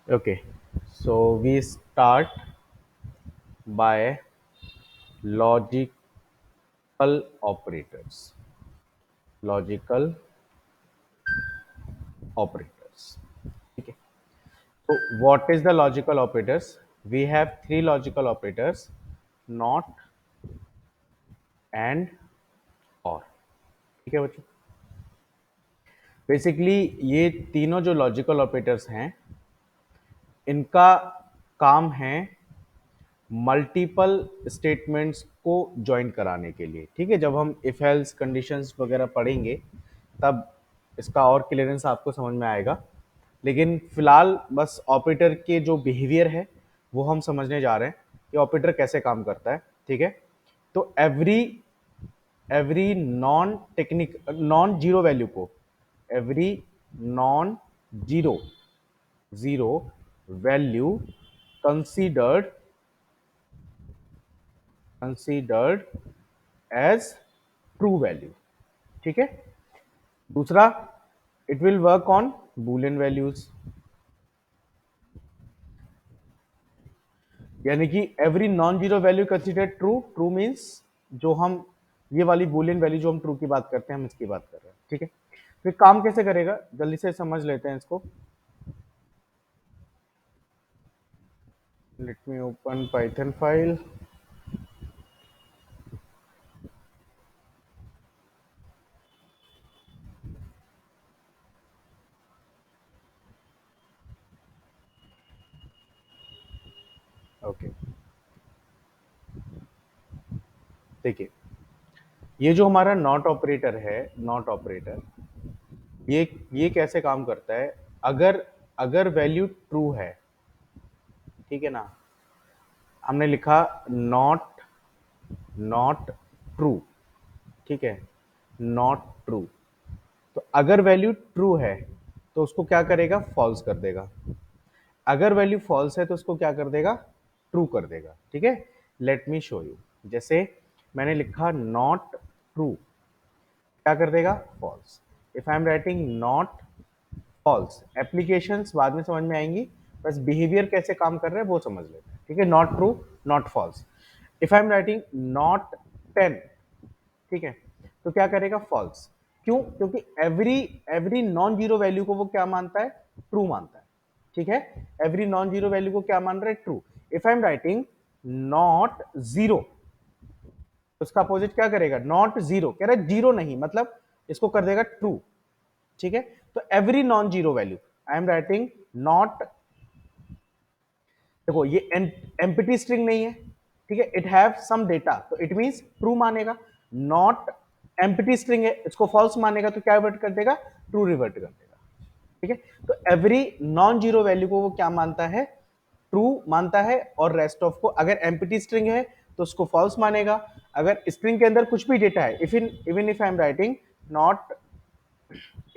Okay, so we start by logical operators. Logical operators. Okay. So what is the logical operators? We have three logical operators: not, and, और. ठीक है बच्चों. Basically ये तीनों जो logical operators हैं, इनका काम है मल्टीपल स्टेटमेंट्स को ज्वाइन कराने के लिए. ठीक है, जब हम इफ एल्स कंडीशंस वगैरह पढ़ेंगे तब इसका और क्लियरेंस आपको समझ में आएगा. लेकिन फिलहाल बस ऑपरेटर के जो बिहेवियर है वो हम समझने जा रहे हैं कि ऑपरेटर कैसे काम करता है. ठीक है, तो every every non zero value को, every non zero zero value considered considered as true value. ठीक है. दूसरा, it will work on Boolean values, यानी कि every non zero value consider true. True means जो हम ये वाली बूलियन वैल्यू जो हम ट्रू की बात करते हैं, हम इसकी बात कर रहे हैं. ठीक है, फिर काम कैसे करेगा जल्दी से समझ लेते हैं इसको. Let me open Python file. Okay, देखिए ये जो हमारा नॉट ऑपरेटर है, नॉट ऑपरेटर, ये कैसे काम करता है. अगर अगर वैल्यू ट्रू है, ठीक है ना, हमने लिखा नॉट नॉट ट्रू. ठीक है, नॉट ट्रू. तो अगर वैल्यू ट्रू है तो उसको क्या करेगा, फॉल्स कर देगा. अगर वैल्यू फॉल्स है तो उसको क्या कर देगा, ट्रू कर देगा. ठीक है, लेट मी शो यू. जैसे मैंने लिखा नॉट ट्रू, क्या कर देगा, false. If I am writing not false, applications बाद में समझ में आएंगी, बस बिहेवियर कैसे काम कर रहे हैं वो समझ लेते हैं. ठीक है, not true, not false. If I am writing not 10, ठीक है, तो क्या करेगा, फॉल्स. क्यों? क्योंकि every every non zero value को वो क्या मानता है, ट्रू मानता है. ठीक है, एवरी नॉन जीरो वैल्यू को क्या मान रहा है, true. If I am writing not zero, उसका अपोजिट क्या करेगा, नॉट जीरो. कह रहा है जीरो नहीं, मतलब इसको कर देगा ट्रू. ठीक है, तो every non zero value, I am writing not, देखो ये एम्प्टी स्ट्रिंग नहीं है. ठीक है, इट हैव सम डेटा, तो इट मींस ट्रू मानेगा. नॉट एम्प्टी स्ट्रिंग है, इसको फॉल्स मानेगा तो क्या रिवर्ट कर देगा, ट्रू रिवर्ट कर देगा. ठीक है, तो एवरी नॉन जीरो वैल्यू को वो क्या मानता है, ट्रू मानता है. और रेस्ट ऑफ को, अगर एम्प्टी स्ट्रिंग है तो उसको फॉल्स मानेगा. अगर स्ट्रिंग के अंदर कुछ भी डेटा है, even if I am writing not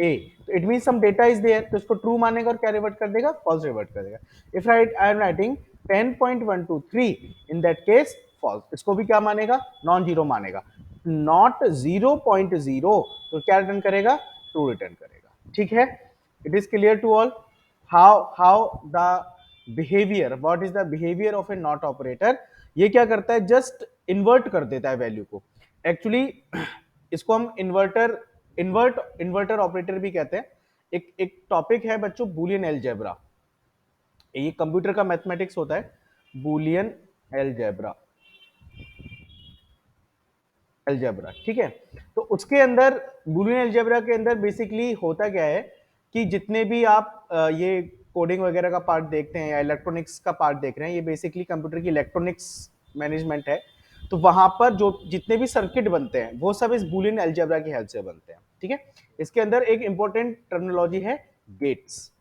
a, तो it mean some data is there, तो इसको ट्रू मानेगा और क्या रिवर्ट कर देगा, फॉल्स रिवर्ट कर देगा. If right I am writing 10.123, in that case false, इसको भी क्या मानेगा, नॉन जीरो मानेगा. नॉट 0.0, तो क्या रिटर्न करेगा, ट्रू रिटर्न करेगा. ठीक है, it is clear to all how the behaviour, what is the behaviour of a not operator. ये क्या करता है, जस्ट इन्वर्ट कर देता है वैल्यू को. एक्चुअली इसको हम इन्वर्टर ऑपरेटर भी कहते हैं. एक एक टॉपिक है बच्चों, बूलियन एलजेब्रा. ये कंप्यूटर का मैथमेटिक्स होता है, बूलियन एलजेब्रा. एलजेब्रा, ठीक है. तो उसके अंदर, बूलियन एलजेब्रा के अंदर बेसिकली होता क्या है कि जितने भी आप ये कोडिंग वगैरह का पार्ट देखते हैं या इलेक्ट्रॉनिक्स का पार्ट देख रहे हैं, ये बेसिकली कंप्यूटर की इलेक्ट्रॉनिक्स मैनेजमेंट है. तो वहां पर जो जितने भी सर्किट बनते हैं वो सब इस बूलियन एलजेब्रा की हेल्प से बनते हैं. ठीक है, इसके अंदर एक इंपॉर्टेंट टर्मिनोलॉजी है, गेट्स.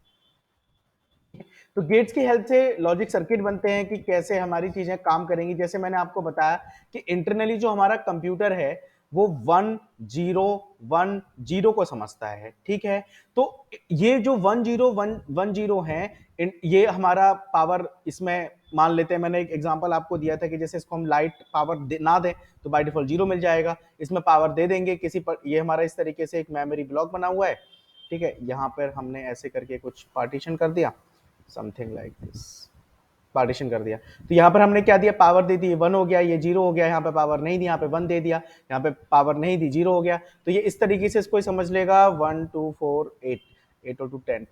तो गेट्स की हेल्प से लॉजिक सर्किट बनते हैं कि कैसे हमारी चीजें काम करेंगी. जैसे मैंने आपको बताया कि इंटरनली जो हमारा कंप्यूटर है वो 1 0 1 0 को समझता है. ठीक है, तो ये जो 1 0 1 1 0 है, ये हमारा पावर, इसमें मान लेते हैं, मैंने एक एग्जांपल आपको दिया था कि जैसे इसको हम लाइट पावर ना दें तो बाय डिफॉल्ट जीरो मिल जाएगा. इसमें पावर दे देंगे किसी पर, ये हमारा इस तरीके से एक मेमोरी ब्लॉक बना हुआ है. ठीक है, यहाँ पर हमने ऐसे करके कुछ पार्टीशन कर दिया. समथिंग लाइक दिस, पार्टीशन कर दिया। तो यहाँ पर हमने क्या दिया, पावर दे दी, 1 हो गया, ये 0 हो गया, यहाँ पे पावर नहीं दी, यहाँ पे 1 दे दिया, यहाँ पे पावर नहीं दी, 0 हो गया। तो ये इस तरीके से इसको समझ लेगा 1 2 4 8, 8 और 2 10,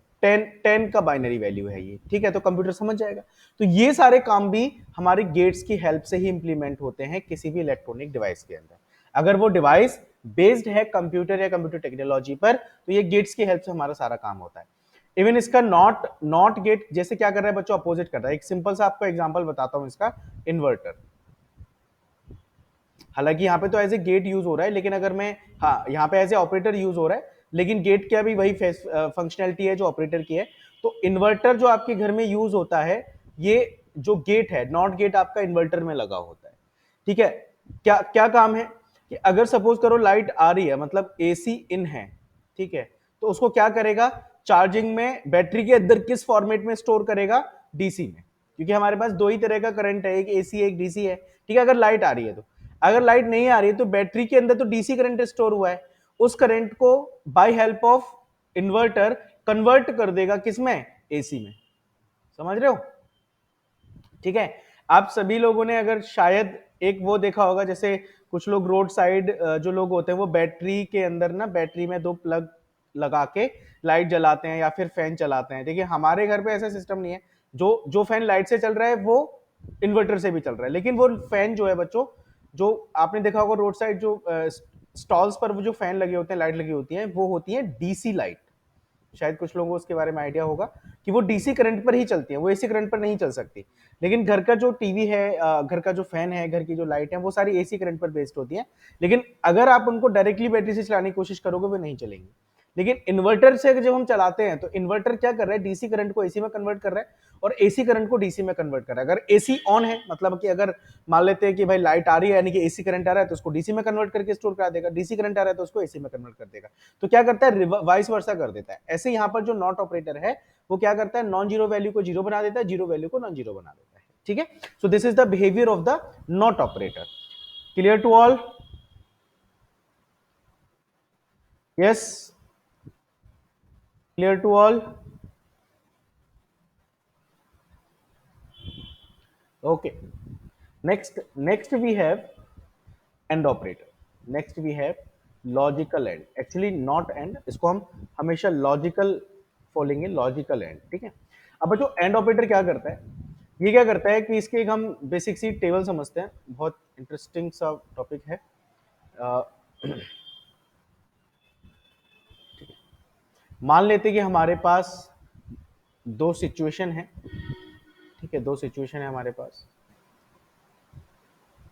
10 का बाइनरी वैल्यू है ये, ठीक है, तो कंप्यूटर समझ जाएगा। तो ये सारे काम भी हमारे गेट्स की हेल्प से ही इंप्लीमेंट होते हैं किसी भी इलेक्ट्रॉनिक डिवाइस के अंदर। अगर वो डिवाइस बेस्ड है कंप्यूटर या कंप्यूटर टेक्नोलॉजी पर, तो ये गेट्स की हेल्प से हमारा सारा काम होता है। इवन इसका नॉट नॉट गेट जैसे क्या कर रहा है बच्चों, अपोजिट कर रहा है। एक सिंपल सा आपको एग्जांपल बताता हूं इसका, इन्वर्टर। हालांकि यहाँ पे तो एज ए गेट यूज हो रहा है, लेकिन अगर मैं, हाँ यहाँ पे एज ए ऑपरेटर यूज हो रहा है, लेकिन गेट क्या भी वही फंक्शनैलिटी है जो ऑपरेटर की है। तो इन्वर्टर जो आपके घर में यूज होता है, ये जो गेट है, नॉट गेट आपका इन्वर्टर में लगा होता है, ठीक है। क्या क्या काम है कि अगर सपोज करो लाइट आ रही है, मतलब एसी इन है, ठीक है, तो उसको क्या करेगा, चार्जिंग में बैटरी के अंदर किस फॉर्मेट में स्टोर करेगा, डीसी में, क्योंकि हमारे पास दो ही तरह का करंट है, एक एसी एक डीसी है, ठीक है। अगर लाइट आ रही है तो, अगर लाइट नहीं आ रही है तो बैटरी के अंदर तो डीसी करंट स्टोर हुआ है, उस करंट को by help of inverter convert कर देगा किसमें, एसी में। समझ रहे हो, ठीक है। आप सभी लोगों ने अगर शायद एक वो देखा होगा, जैसे कुछ लोग रोड साइड जो लोग होते हैं वो बैटरी के अंदर ना, बैटरी में 2 प्लग लगा के लाइट जलाते हैं या फिर फैन चलाते हैं। देखिए हमारे घर पे ऐसा सिस्टम नहीं है, जो जो फैन लाइट से चल रहा है वो इन्वर्टर से भी चल रहा है, लेकिन वो फैन जो है बच्चों, जो आपने देखा होगा रोड साइड जो स्टॉल्स पर वो जो फैन लगे होते हैं, लाइट लगी होती है, वो होती है डीसी लाइट। शायद कुछ लोगों को उसके बारे में आइडिया होगा कि वो डीसी करंट पर ही चलती है, वो एसी करंट पर नहीं चल सकती। लेकिन घर का जो टीवी है, घर का जो फैन है, घर की जो लाइट है, वो सारी एसी करंट पर बेस्ड होती है। लेकिन अगर आप उनको डायरेक्टली बैटरी से चलाने की कोशिश करोगे वो नहीं चलेंगी। लेकिन इन्वर्टर से जब हम चलाते हैं तो इन्वर्टर क्या कर रहा है, डीसी करंट को एसी में कन्वर्ट कर रहा है और एसी करंट को डीसी में कन्वर्ट कर रहा है। अगर एसी ऑन है, मतलब कि अगर मान लेते हैं कि भाई लाइट आ रही है, यानी कि एसी करंट आ रहा है, तो उसको डीसी में कन्वर्ट करके स्टोर करा देगा, डीसी करंट आ रहा है तो उसको एसी में कन्वर्ट कर देगा। तो क्या करता है, वाइस वर्सा कर देता है। ऐसे यहाँ पर जो नॉट ऑपरेटर है वो क्या करता है, नॉन जीरो वैल्यू को जीरो बना देता है, जीरो वैल्यू को नॉन जीरो बना देता है, ठीक है। So this is the behaviour of the not operator. Clear to all? Yes, clear to all? Okay. Next we have AND operator. Next we have logical AND. Actually not AND, इसको हम हमेशा logical बोलेंगे, logical and, ठीक है। अब बच्चों and operator क्या करता है, ये क्या करता है कि इसके एक हम बेसिक सी टेबल समझते हैं, बहुत इंटरेस्टिंग सा टॉपिक है। मान लेते कि हमारे पास दो सिचुएशन है, ठीक है, दो सिचुएशन है हमारे पास,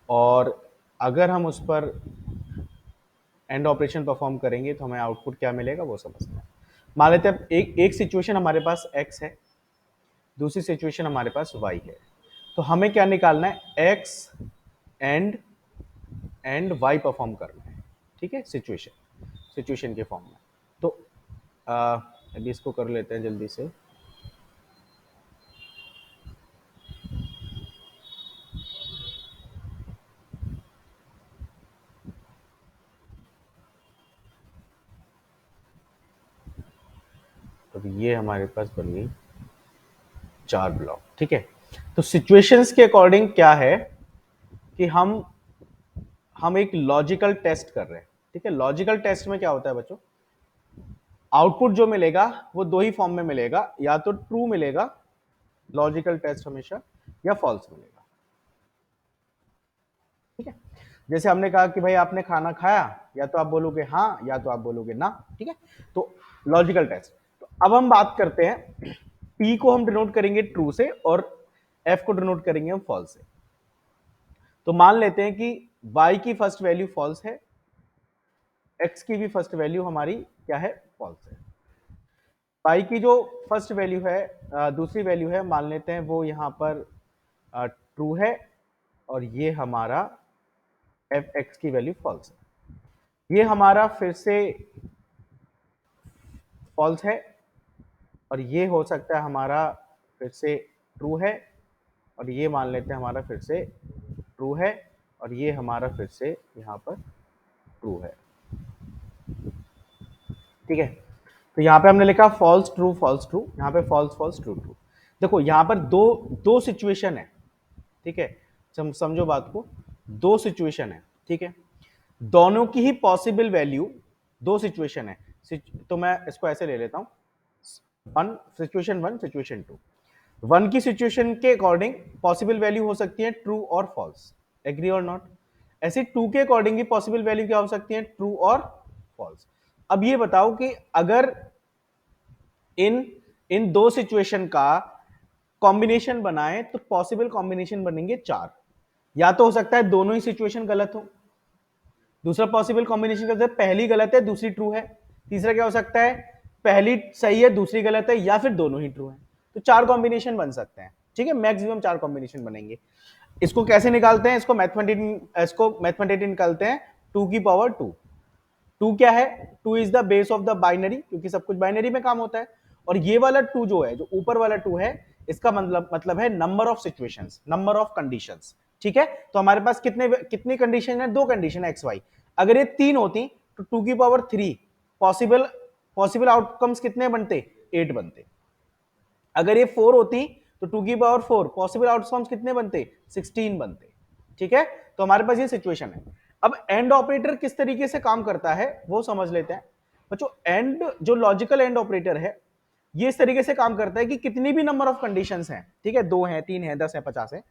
और अगर हम उस पर एंड ऑपरेशन परफॉर्म करेंगे तो हमें आउटपुट क्या मिलेगा वो समझना है। मान लेते हैं एक एक सिचुएशन हमारे पास x है, दूसरी सिचुएशन हमारे पास y है। तो हमें क्या निकालना है, x एंड y परफॉर्म करना है, ठीक है, सिचुएशन के फॉर्म में। तो अभी इसको कर लेते हैं जल्दी से। तो ये हमारे पास बन गई 4 ब्लॉक, ठीक है। तो सिचुएशंस के अकॉर्डिंग क्या है कि हम एक लॉजिकल टेस्ट कर रहे हैं, ठीक है। लॉजिकल टेस्ट में क्या होता है बच्चों, आउटपुट जो मिलेगा वो दो ही फॉर्म में मिलेगा, या तो ट्रू मिलेगा लॉजिकल टेस्ट हमेशा, या फॉल्स मिलेगा, ठीक है। जैसे हमने कहा कि भाई आपने खाना खाया, या तो आप बोलोगे हाँ या तो आप बोलोगे ना, ठीक है। तो लॉजिकल टेस्ट। तो अब हम बात करते हैं, P को हम डिनोट करेंगे ट्रू से और F को डिनोट करेंगे हम फॉल्स से। तो मान लेते हैं कि Y की फर्स्ट वैल्यू फॉल्स है, X की भी फर्स्ट वैल्यू हमारी क्या है, फॉल्स है। पाई की जो फर्स्ट वैल्यू है, दूसरी वैल्यू है, मान लेते हैं वो यहाँ पर ट्रू है, और ये हमारा एफ एक्स की वैल्यू फॉल्स है। ये हमारा फिर से फॉल्स है, और ये हो सकता है हमारा फिर से ट्रू है, और ये मान लेते हैं हमारा फिर से ट्रू है, और ये हमारा फिर से यहाँ पर ट्रू है, ठीक है। तो यहाँ पे हमने लिखा फॉल्स ट्रू, यहाँ पे फॉल्स फॉल्स ट्रू ट्रू। देखो यहां पर दो दो सिचुएशन है, ठीक है, समझो बात को, दो सिचुएशन है, ठीक है, दोनों की ही पॉसिबल वैल्यू, दो सिचुएशन है, तो मैं इसको ऐसे ले लेता हूं, वन सिचुएशन टू। वन की सिचुएशन के अकॉर्डिंग पॉसिबल वैल्यू हो सकती है ट्रू और फॉल्स, एग्री और नॉट। ऐसे टू के अकॉर्डिंग की पॉसिबल वैल्यू क्या हो सकती है, ट्रू और फॉल्स। अब ये बताओ कि अगर इन इन दो सिचुएशन का कॉम्बिनेशन बनाए तो पॉसिबल कॉम्बिनेशन बनेंगे चार। या तो हो सकता है दोनों ही सिचुएशन गलत हो, दूसरा पॉसिबल कॉम्बिनेशन का पहली गलत है दूसरी ट्रू है, तीसरा क्या हो सकता है, पहली सही है दूसरी गलत है, या फिर दोनों ही ट्रू है। तो चार कॉम्बिनेशन बन सकते हैं, ठीक है, मैक्सिमम चार कॉम्बिनेशन बनेंगे। इसको कैसे निकालते हैं, इसको मैथमेटिकली निकालते हैं, टू की पावर टू। टू क्या है, two is the base of the binary, क्योंकि सब कुछ बाइनरी में काम होता है। और ये वाला टू जो है, जो ऊपर वाला टू है, इसका मतलब है number of situations, number of conditions, ठीक है। तो हमारे पास कितनी कंडीशन है, दो कंडीशन है एक्स वाई। अगर ये तीन होती तो टू की power three, possible possible outcomes कितने बनते, एट बनते। अगर ये फोर होती तो टू की पावर फोर, पॉसिबल आउटकम्स कितने बनते, 16 बनते, ठीक है। तो हमारे पास ये सिचुएशन है। अब एंड ऑपरेटर किस तरीके से काम करता है वो समझ लेते हैं बच्चों। एंड जो लॉजिकल एंड ऑपरेटर है, ये इस तरीके से काम करता है कि कितनी भी नंबर ऑफ कंडीशंस हैं, ठीक है, दो हैं, तीन है, 10 है, 50 है,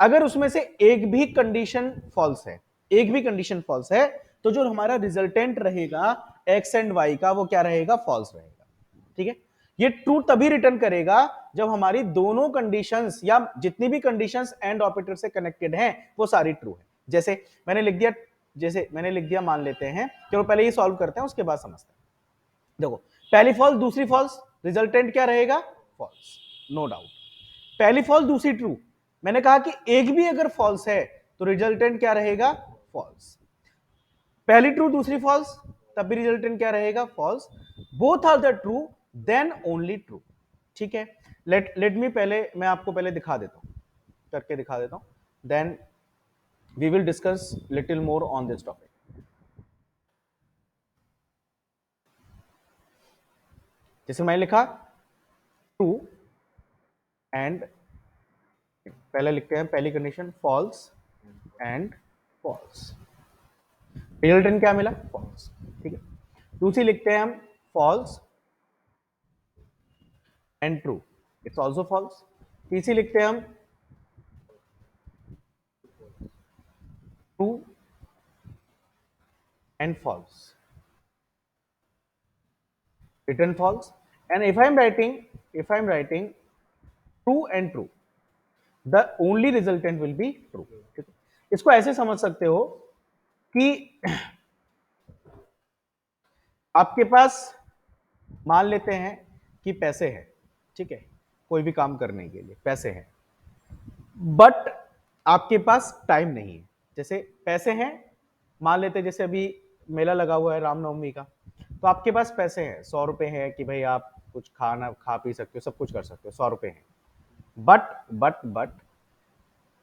अगर उसमें से एक भी कंडीशन फॉल्स है, एक भी कंडीशन फॉल्स है, तो जो हमारा रिजल्टेंट रहेगा एक्स एंड वाई का, वो क्या रहेगा, फॉल्स रहेगा, ठीक है। ये ट्रू तभी रिटर्न करेगा जब हमारी दोनों कंडीशंस या जितनी भी कंडीशंस एंड ऑपरेटर से कनेक्टेड हैं वो सारी ट्रू है। जैसे मैंने लिख दिया मान लेते हैं, चलो पहले ये सॉल्व करते हैं उसके बाद समझते हैं। देखो पहली फॉल्स दूसरी फॉल्स, रिजल्टेंट क्या रहेगा, फॉल्स, नो डाउट। पहली फॉल्स दूसरी ट्रू, मैंने कहा कि एक भी अगर फॉल्स है तो रिजल्टेंट क्या रहेगा, फॉल्स। पहली ट्रू दूसरी फॉल्स, तब भी रिजल्टेंट क्या रहेगा, false. Both are the true then only true, ठीक है। लेट मी पहले मैं आपको पहले दिखा देता हूं, करके दिखा देता हूं, then we will discuss little more on this topic. जैसे मैंने लिखा ट्रू एंड, पहले लिखते हैं पहली condition false and false, resultant क्या मिला, फॉल्स, ठीक है। दूसरी लिखते हैं हम false and true, it's also false. तीसरी लिखते हैं हम true and false, return false. And if I'm writing true and true, the only resultant will be true, ठीक है। इसको ऐसे समझ सकते हो कि आपके पास मान लेते हैं कि पैसे हैं, ठीक है, कोई भी काम करने के लिए पैसे हैं, बट आपके पास टाइम नहीं है। जैसे पैसे हैं, मान लेते हैं जैसे अभी मेला लगा हुआ है रामनवमी का, तो आपके पास पैसे हैं, 100 रुपए हैं कि भाई आप कुछ खाना खा पी सकते हो, सब कुछ कर सकते हो, 100 रुपए हैं। बट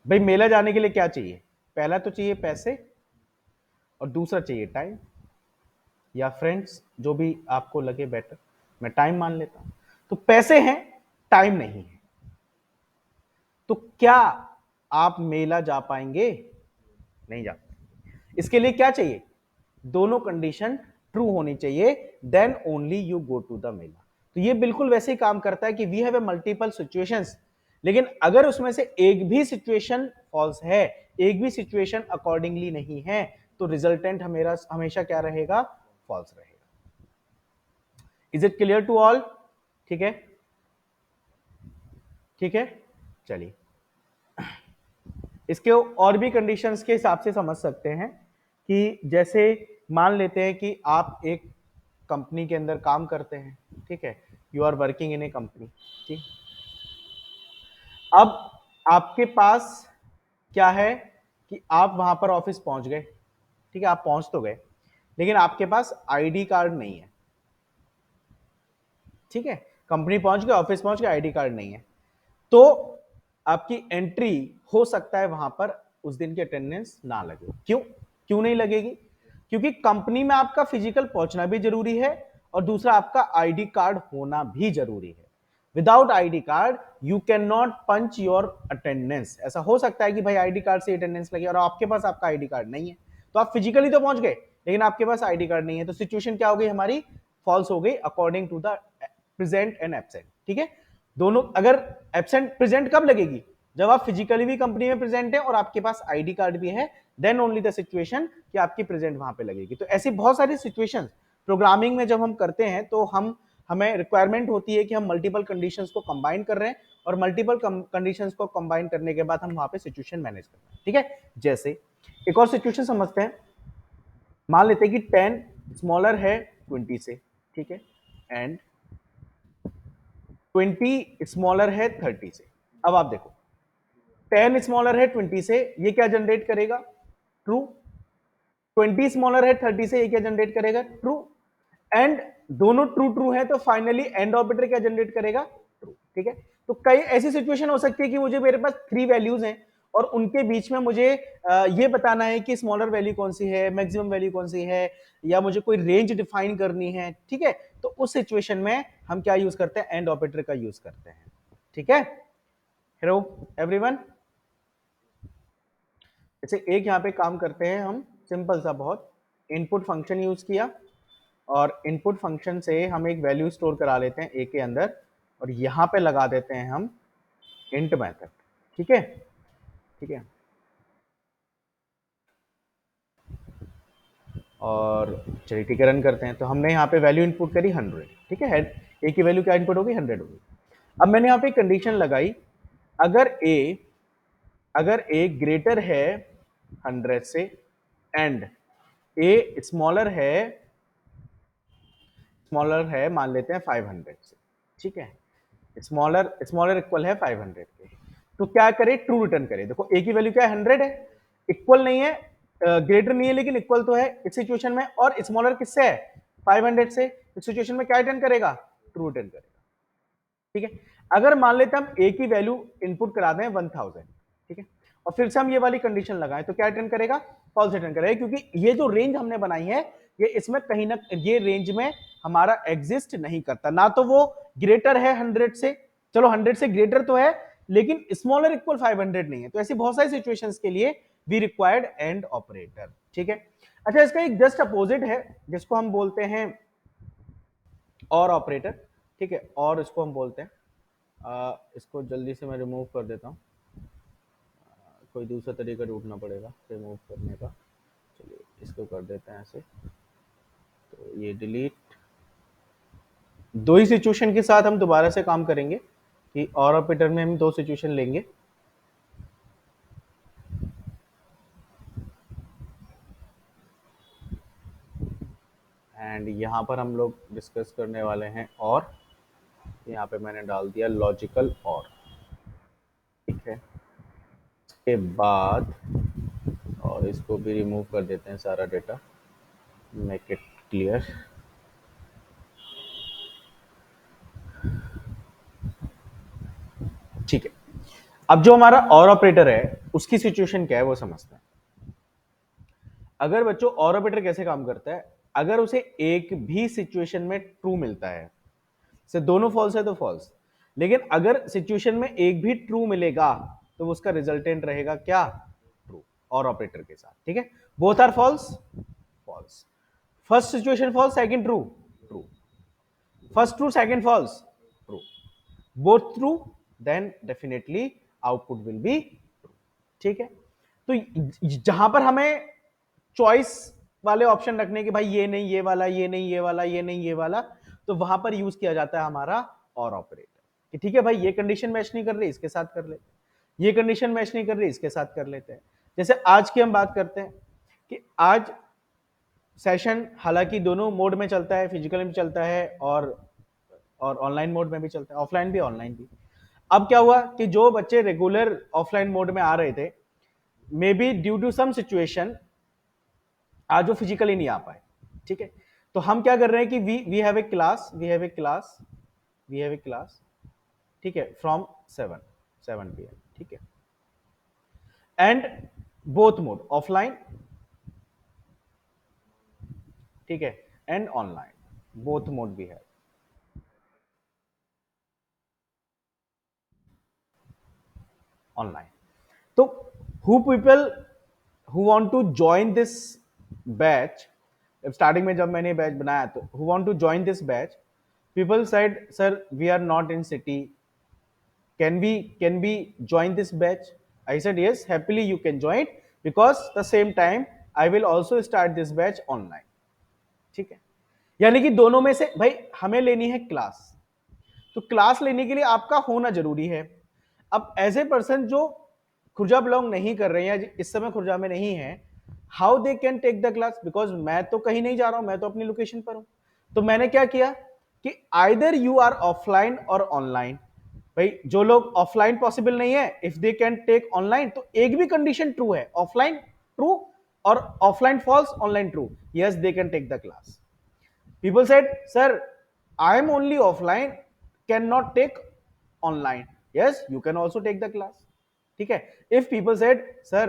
भाई मेला जाने के लिए क्या चाहिए, पहला तो चाहिए पैसे और दूसरा चाहिए टाइम, या फ्रेंड्स जो भी आपको लगे बेटर, मैं टाइम मान लेता हूं। तो पैसे हैं, टाइम नहीं है, तो क्या आप मेला जा पाएंगे, नहीं जा पाएंगे। इसके लिए क्या चाहिए, दोनों कंडीशन ट्रू होनी चाहिए, then only you go to the mela. तो ये बिल्कुल वैसे ही काम करता है कि we have a multiple situations, लेकिन अगर उसमें से एक भी सिचुएशन फॉल्स है, एक भी सिचुएशन अकॉर्डिंगली नहीं है, तो रिजल्टेंट हमेशा क्या रहेगा, फॉल्स रहेगा। Is it clear to all, ठीक है, ठीक है, चलिए इसके और भी कंडीशंस के हिसाब से समझ सकते हैं कि जैसे मान लेते हैं कि आप एक कंपनी के अंदर काम करते हैं, ठीक है, you are working in a company, ठीक। अब आपके पास क्या है कि आप वहां पर ऑफिस पहुंच गए, ठीक है, आप पहुंच तो गए, लेकिन आपके पास आईडी कार्ड नहीं है, ठीक है, कंपनी पहुंच गए, ऑफिस पहुंच गए, आईडी कार्ड नहीं है, तो आपकी एंट्री हो सकता है वहां पर उस दिन की अटेंडेंस ना लगे। क्यों क्यों नहीं लगेगी, क्योंकि कंपनी में आपका फिजिकल पहुंचना भी जरूरी है और दूसरा आपका आईडी कार्ड होना भी जरूरी है। Without ID card you can not punch your attendance. ऐसा हो सकता है कि भाई आईडी कार्ड से अटेंडेंस लगी और आपके पास आपका आईडी कार्ड नहीं है, तो आप फिजिकली तो पहुंच गए लेकिन आपके पास आईडी कार्ड नहीं है, तो सिचुएशन क्या हो गई हमारी, फॉल्स हो गई according to the present and absent. ठीक है, दोनों, अगर एब्सेंट प्रेजेंट कब लगेगी, जब आप फिजिकली भी कंपनी में प्रेजेंट है और आपके पास आईडी कार्ड भी है, देन ओनली द सिचुएशन कि आपकी प्रेजेंट वहां पे लगेगी। तो ऐसी बहुत सारी सिचुएशंस प्रोग्रामिंग में जब हम करते हैं तो हमें रिक्वायरमेंट होती है कि हम मल्टीपल कंडीशंस को कंबाइन कर रहे हैं और मल्टीपल कंडीशंस को कंबाइन करने के बाद हम वहां पे सिचुएशन मैनेज कर रहे हैं। ठीक है, जैसे एक और सिचुएशन समझते हैं। मान लेते हैं कि 10 स्मॉलर है 20 से, ठीक है, एंड 20 स्मॉलर है 30 से। अब आप देखो 10 स्मॉलर है 20 से, ये क्या जनरेट करेगा, ट्रू। 20 स्मॉलर है 30 से, ये क्या जनरेट करेगा, ट्रू। एंड दोनों ट्रू ट्रू है तो फाइनली एंड ऑपरेटर क्या जनरेट करेगा, ट्रू। ठीक है, तो कई ऐसी सिचुएशन हो सकती है कि मुझे, मेरे पास 3 वैल्यूज हैं और उनके बीच में मुझे ये बताना है कि स्मॉलर वैल्यू कौन सी है, मैक्सिमम वैल्यू कौन सी है, या मुझे कोई रेंज डिफाइन करनी है। ठीक है, तो उस सिचुएशन में हम क्या यूज करते हैं, एंड ऑपरेटर का यूज करते हैं। ठीक है, हेलो एवरीवन। जैसे एक यहां पे काम करते हैं हम, सिंपल सा बहुत, इनपुट फंक्शन यूज किया और इनपुट फंक्शन से हम एक वैल्यू स्टोर करा लेते हैं ए के अंदर और यहां पे लगा देते हैं हम इंट मेथड। ठीक है, ठीक है, और चलिए ठीक है, रन करते हैं। तो हमने यहाँ पे वैल्यू इनपुट करी 100। ठीक है, ए की वैल्यू क्या इनपुट होगी, 100 होगी। अब मैंने यहाँ पे कंडीशन लगाई, अगर ए ग्रेटर है 100 से एंड ए स्मॉलर है मान लेते हैं 500 से। ठीक है, स्मॉलर इक्वल है 500 के, तो क्या करे, ट्रू रिटर्न करे। देखो ए की वैल्यू क्या है, 100 है, इक्वल नहीं है, ग्रेटर नहीं है लेकिन इक्वल तो है इस सिचुएशन में, और स्मॉलर किससे है, 500 से। इस सिचुएशन में क्या रिटर्न करेगा, ट्रू रिटर्न करेगा। ठीक है, अगर मान लेते हैं हम ए की वैल्यू इनपुट करा दें 1000, ठीक है, और फिर से हम ये वाली कंडीशन लगाएं तो क्या रिटर्न करेगा, फॉल्स रिटर्न करेगा, क्योंकि ये जो रेंज हमने बनाई है ये इसमें कहीं ना, ये रेंज में हमारा एग्जिस्ट नहीं करता, ना तो वो ग्रेटर है 100 से, चलो 100 से ग्रेटर तो है लेकिन स्मॉलर इक्वल 500 नहीं है। तो ऐसी बहुत सारी सिचुएशंस के लिए वी रिक्वायर्ड एंड ऑपरेटर। ठीक है, अच्छा इसका एक जस्ट अपोजिट है जिसको हम बोलते हैं और ऑपरेटर। ठीक है, और इसको हम बोलते हैं, इसको जल्दी से मैं रिमूव कर देता हूँ, कोई दूसरा तरीका ढूंढना पड़ेगा रिमूव करने का। चलिए इसको कर देते हैं ऐसे, तो ये डिलीट। दो ही सिचुएशन के साथ हम दोबारा से काम करेंगे कि और ऑपरेटर में हम दो सिचुएशन लेंगे। एंड यहाँ पर हम लोग डिस्कस करने वाले हैं, और यहाँ पे मैंने डाल दिया लॉजिकल और। ठीक है, इसके बाद और इसको भी रिमूव कर देते हैं सारा डेटा, मेक इट क्लियर। ठीक है, अब जो हमारा और ऑपरेटर है उसकी सिचुएशन क्या है वो समझते हैं। अगर बच्चों और ऑपरेटर कैसे काम करता है, अगर उसे एक भी सिचुएशन में ट्रू मिलता है, से दोनों फॉल्स है तो फॉल्स, लेकिन अगर सिचुएशन में एक भी ट्रू मिलेगा तो उसका रिजल्टेंट रहेगा क्या, ट्रू, और ऑपरेटर के साथ। ठीक है, both are false, false, first situation false, second true, true, first true second false, true, both true, then definitely output will be true. ठीक है, तो जहां पर हमें चॉइस वाले ऑप्शन रखने के, भाई ये नहीं ये वाला, ये नहीं ये वाला, ये नहीं ये वाला, तो वहां पर यूज किया जाता है हमारा और ऑपरेटर कि ठीक है भाई ये कंडीशन मैच नहीं कर रही इसके साथ कर लेते, ये कंडीशन मैच नहीं कर रही इसके साथ कर लेते हैं। जैसे आज की हम बात करते हैं कि आज सेशन हालांकि दोनों मोड में चलता है, फिजिकल में भी चलता है और ऑनलाइन मोड में भी चलता है, ऑफलाइन भी ऑनलाइन भी। अब क्या हुआ कि जो बच्चे रेगुलर ऑफलाइन मोड में आ रहे थे, maybe due to some situation आज वो फिजिकली नहीं आ पाए। ठीक है, तो हम क्या कर रहे हैं कि वी हैव ए क्लास, ठीक है, फ्रॉम 7 PM। ठीक है, एंड बोथ मोड ऑफलाइन, ठीक है, एंड ऑनलाइन, बोथ मोड भी है। ऑनलाइन। तो who people who want to join this batch, starting में जब मैंने बैच बनाया तो who want to join this batch, people said sir we are not in city, can we join this batch? I said yes, happily you can join, because the same time I will also start this batch online। ठीक है, यानी कि दोनों में से भाई हमें लेनी है क्लास, तो क्लास लेने के लिए आपका होना जरूरी है। अब एज ए पर्सन जो खुर्जा बिलोंग नहीं कर रहे हैं या इस समय खुर्जा में नहीं है, how they can take the class, because मैं तो कहीं नहीं जा रहा हूं, मैं तो अपनी लोकेशन पर हूं। तो मैंने क्या किया कि आइदर यू आर ऑफलाइन और ऑनलाइन। भाई जो लोग ऑफलाइन पॉसिबल नहीं है, if they can take online, तो एक भी कंडीशन ट्रू है, ऑफलाइन ट्रू और offline false, online true, yes they can take the class. People said, sir, I am only offline, cannot take online। Yes, you can also take the class। ठीक है। If people said, sir,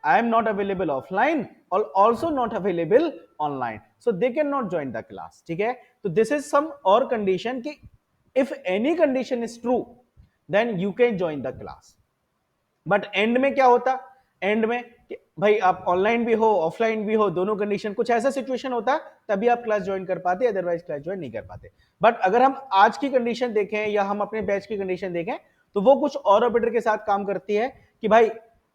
I am not available offline or also not available online, so they cannot join the class। ठीक है। तो this is some और condition कि if any condition is true, then you can join the class। But and में क्या होता, and में भाई आप ऑनलाइन भी हो ऑफलाइन भी हो, दोनों कंडीशन, कुछ ऐसा सिचुएशन होता तभी आप क्लास ज्वाइन कर पाते, अदरवाइज क्लास ज्वाइन नहीं कर पाते। बट अगर हम आज की कंडीशन देखें या हम अपने बैच की कंडीशन देखें, तो वो कुछ और ऑपरेटर के साथ काम करती है कि भाई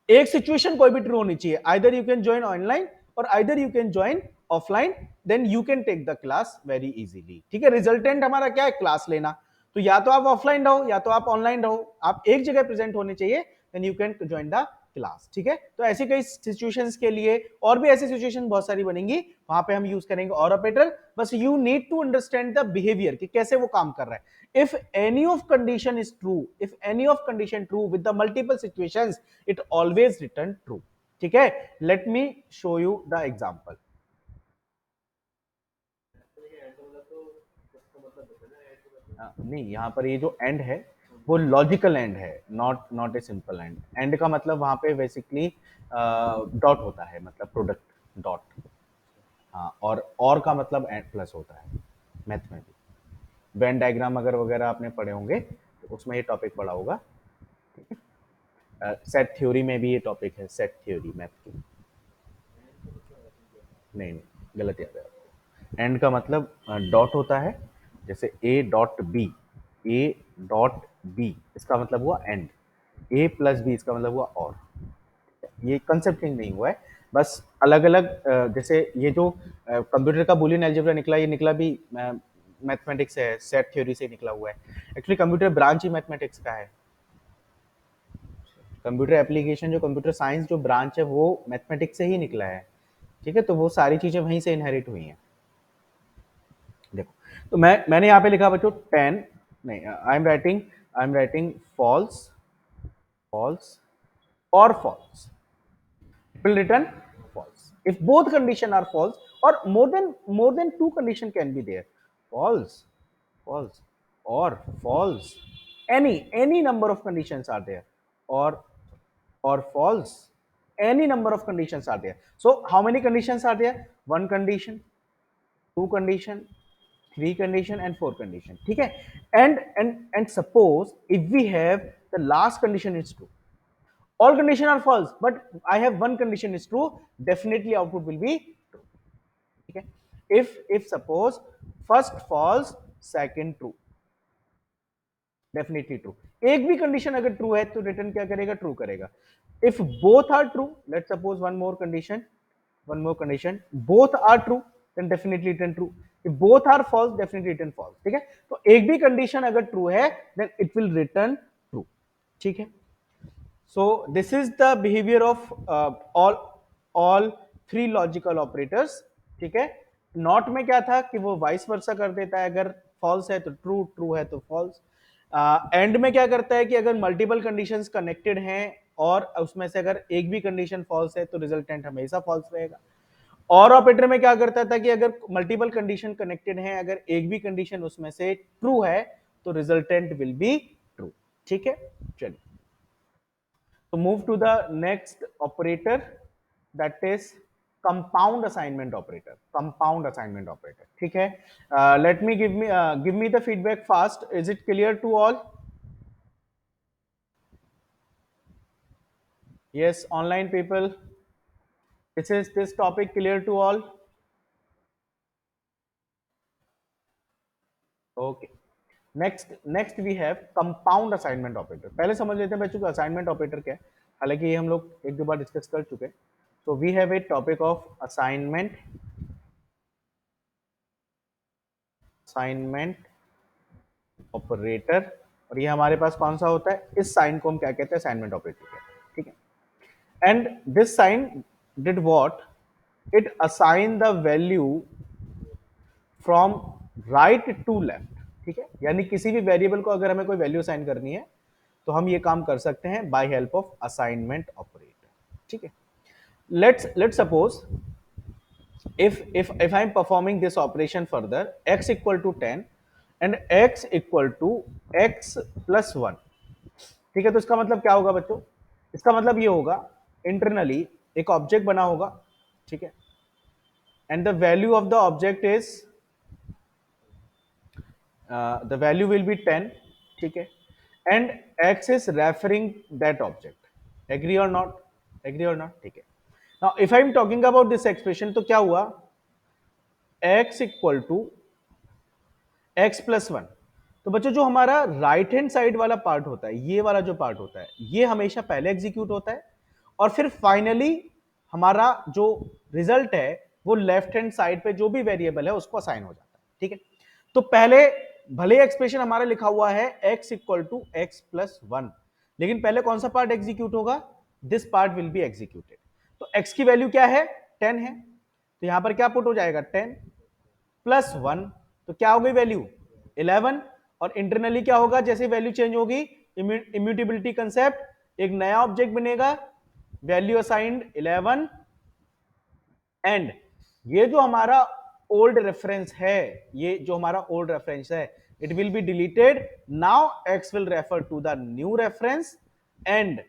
एक सिचुएशन कोई भी ट्रू होनी चाहिए, either you can join online और either you can join offline, then you can take the class very easily. ठीक है, रिजल्टेंट हमारा क्या है, क्लास लेना। तो या तो आप ऑफलाइन रहो या तो आप ऑनलाइन रहो, आप एक जगह प्रेजेंट होने चाहिए, then you can join the class। ठीक है, तो ऐसी कई सिचुएशंस के लिए और भी ऐसी सिचुएशन बहुत सारी बनेंगी, वहां पे हम यूज करेंगे और ऑपरेटर। बस you need to understand the behaviour कि कैसे वो काम कर रहा है। If any of condition is true, if any of condition true with the multiple situations, it always return true. ठीक है, let me show you the example. नहीं, यहाँ पर ये जो एंड है वो लॉजिकल एंड है, not not a simple and. And का मतलब वहां पे बेसिकली डॉट होता है, मतलब प्रोडक्ट डॉट। हाँ, और का मतलब एंड प्लस होता है मैथ में भी। वेन डायग्राम अगर वगैरह आपने पढ़े होंगे तो उसमें ये टॉपिक पढ़ा होगा। सेट थ्योरी में भी ये टॉपिक है, सेट थ्योरी मैथ की। नहीं नहीं, गलत याद है आपको। एंड का मतलब डॉट होता है, जैसे A dot B, A dot B इसका मतलब हुआ एंड, ए प्लस बी इसका मतलब हुआ और। ये कंसेप्ट चेंज नहीं हुआ है, बस अलग अलग। जैसे ये जो कंप्यूटर का बूलियन अलजेब्रा निकला, ये निकला भी मैथमेटिक्स से है, सेट थ्योरी से निकला हुआ है। एक्चुअली कंप्यूटर ब्रांच ही मैथमेटिक्स का है। कंप्यूटर एप्लीकेशन जो कंप्यूटर साइंस जो ब्रांच है वो मैथमेटिक्स से ही निकला है। ठीक है, तो वो सारी चीजें वहीं से इनहेरिट हुई हैं। देखो, तो मैंने यहाँ पे लिखा बच्चों 10, नहीं, I am writing false, false और false, will return false if both condition are false, or more than two condition can be there, false, false or false, any number of conditions are there, or false, any number of conditions are there। So how many conditions are there, one condition, two condition, three condition and four condition। ठीक है, and suppose if we have the last condition is true, all condition are false but I have one condition is true, definitely output will be true। ठीक है, if suppose first false second true, definitely true। एक भी condition अगर true है तो return क्या करेगा, true करेगा। If both are true, let suppose one more condition both are true, then definitely return true. If both are false, definitely return false. ठीक है, तो एक भी कंडीशन अगर ट्रू है then it will return true. ठीक है, so this is the behavior of all three logical operators। ठीक है, नॉट में क्या था कि वो वाइस वर्सा कर देता है, अगर फॉल्स है तो ट्रू, ट्रू है तो फॉल्स। एंड में क्या करता है कि अगर मल्टीपल कंडीशंस कनेक्टेड हैं और उसमें से अगर एक भी कंडीशन फॉल्स है तो रिजल्टेंट हमेशा फॉल्स रहेगा। और ऑपरेटर में क्या करता था कि अगर मल्टीपल कंडीशन कनेक्टेड हैं, अगर एक भी कंडीशन उसमें से ट्रू है तो रिजल्टेंट विल बी ट्रू। ठीक है, चलिए तो move to the next operator, that is compound assignment operator। compound assignment operator, ठीक है। let me give me the feedback fast, is it clear to all? Yes, online people, is this topic clear to all? Okay. Next we have compound assignment operator. पहले समझ लेते हैं बच्चों को assignment operator क्या है, हालांकि ये हम लोग एक दो बार डिस्कस कर चुके हैं। So we have a topic of assignment operator, और ये हमारे पास कौन सा होता है, इस साइन को हम क्या कहते हैं, असाइनमेंट ऑपरेटर कहते हैं, ठीक है। And this sign did what, it assign the value from right to left, ठीक है। यानी किसी भी वेरिएबल को अगर हमें कोई वैल्यू असाइन करनी है तो हम ये काम कर सकते हैं by help of assignment operator, ठीक है। Let's suppose if I'm performing this operation further, x equal to 10 and x equal to x plus 1, ठीक है। तो इसका मतलब क्या होगा बच्चों, इसका मतलब ये होगा इंटरनली एक ऑब्जेक्ट बना होगा, ठीक है, and the value of the object is the value will be 10, ठीक है, and x is referring that object, agree और नॉट, एग्री और नॉट, ठीक है। Now if I am talking about this expression, तो क्या हुआ, x equal to x plus 1। तो बच्चों जो हमारा राइट हैंड साइड वाला पार्ट होता है, ये वाला जो पार्ट होता है, ये हमेशा पहले एग्जीक्यूट होता है और फिर फाइनली हमारा जो रिजल्ट है वो लेफ्ट हैंड साइड पे जो भी वेरिएबल है उसको असाइन हो जाता है, ठीक है। तो पहले भले एक्सप्रेशन हमारा लिखा हुआ है x equal to x plus 1, लेकिन पहले कौन सा पार्ट एग्जीक्यूट होगा, this part will be executed. तो x की वैल्यू क्या है, 10 है, तो यहां पर क्या पुट हो जाएगा, 10 प्लस 1, तो क्या हो गई वैल्यू 11। और इंटरनली क्या होगा, जैसे वैल्यू चेंज होगी, इम्यूटेबिलिटी कंसेप्ट, एक नया ऑब्जेक्ट बनेगा, वैल्यू असाइंड 11, एंड ये जो हमारा ओल्ड रेफरेंस है, ये जो हमारा ओल्ड रेफरेंस है, it will be deleted, now X will refer to the new reference, and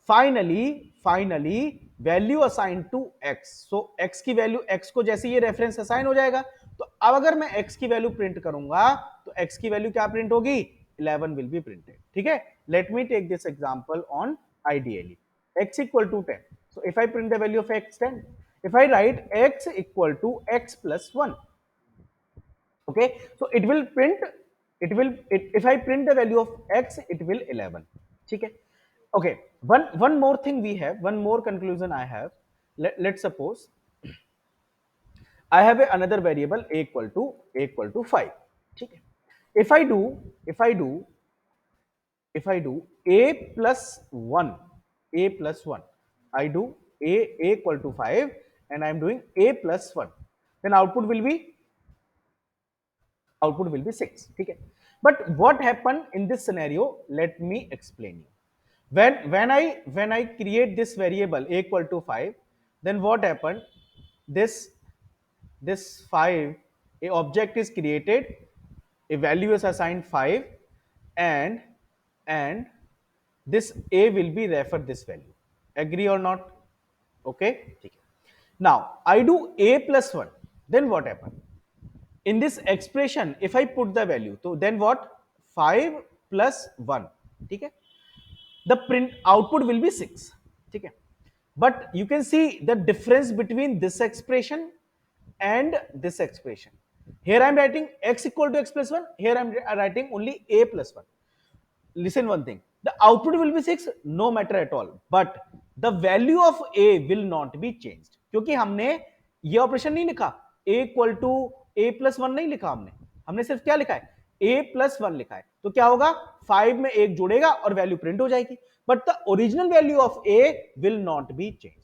finally value assign to X. So X की वैल्यू, एक्स को जैसे ये रेफरेंस असाइन हो जाएगा, तो अब अगर मैं एक्स की वैल्यू प्रिंट करूंगा तो एक्स की वैल्यू क्या प्रिंट होगी, 11 विल बी प्रिंटेड, ठीक है। Let me take this example on ideally, x equal to 10. So if I print the value of x 10, if I write x equal to x plus 1, okay, so it will print, if I print the value of x, it will 11, ठीक है। Okay, one more thing we have, one more conclusion I have. Let's suppose I have another variable a equal to 5, ठीक है। If I do if I do if I do a plus 1, I do a equal to 5 and I am doing a plus 1, then output will be 6, ठीक है। But what happened in this scenario, let me explain you. When I create this variable a equal to 5, then what happened, this 5, a object is created, a value is assigned 5, and and this a will be referred this value, agree or not, okay, ठीक है। Now I do a plus 1, then what happened, in this expression if I put the value, so then what, 5 plus 1, ठीक है, the print output will be 6, ठीक है। But you can see the difference between this expression and this expression. Here I am writing x equal to x plus 1, here I am writing only a plus 1. Listen one thing, the output will be 6 no matter at all, but the value of a will not be changed, क्योंकि हमने ये operation नहीं लिखा, a equal to a plus 1 नहीं लिखा, हमने सिर्फ क्या लिखा है, a प्लस 1 लिखा है। तो क्या होगा, 5 में एक जुड़ेगा और वैल्यू प्रिंट हो जाएगी, but the original value of a will not be change,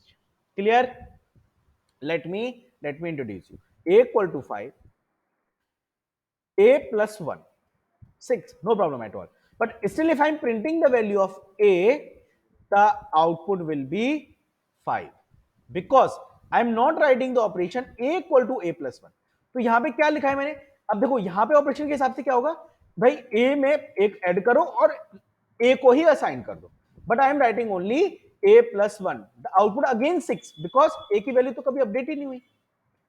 clear. let me introduce you, a equal to 5, a plus 1, 6, no problem at all. But still if I'm printing the value of a, the output will be 5, because I'm not writing the operation a equal to a plus 1. तो यहां पे क्या लिखा है मैंने, अब देखो यहां पे ऑपरेशन के हिसाब से क्या होगा भाई, a में एक ऐड करो और a को ही असाइन कर दो, but I am writing only a plus 1, the output again 6, because a की वैल्यू तो कभी अपडेट ही नहीं हुई,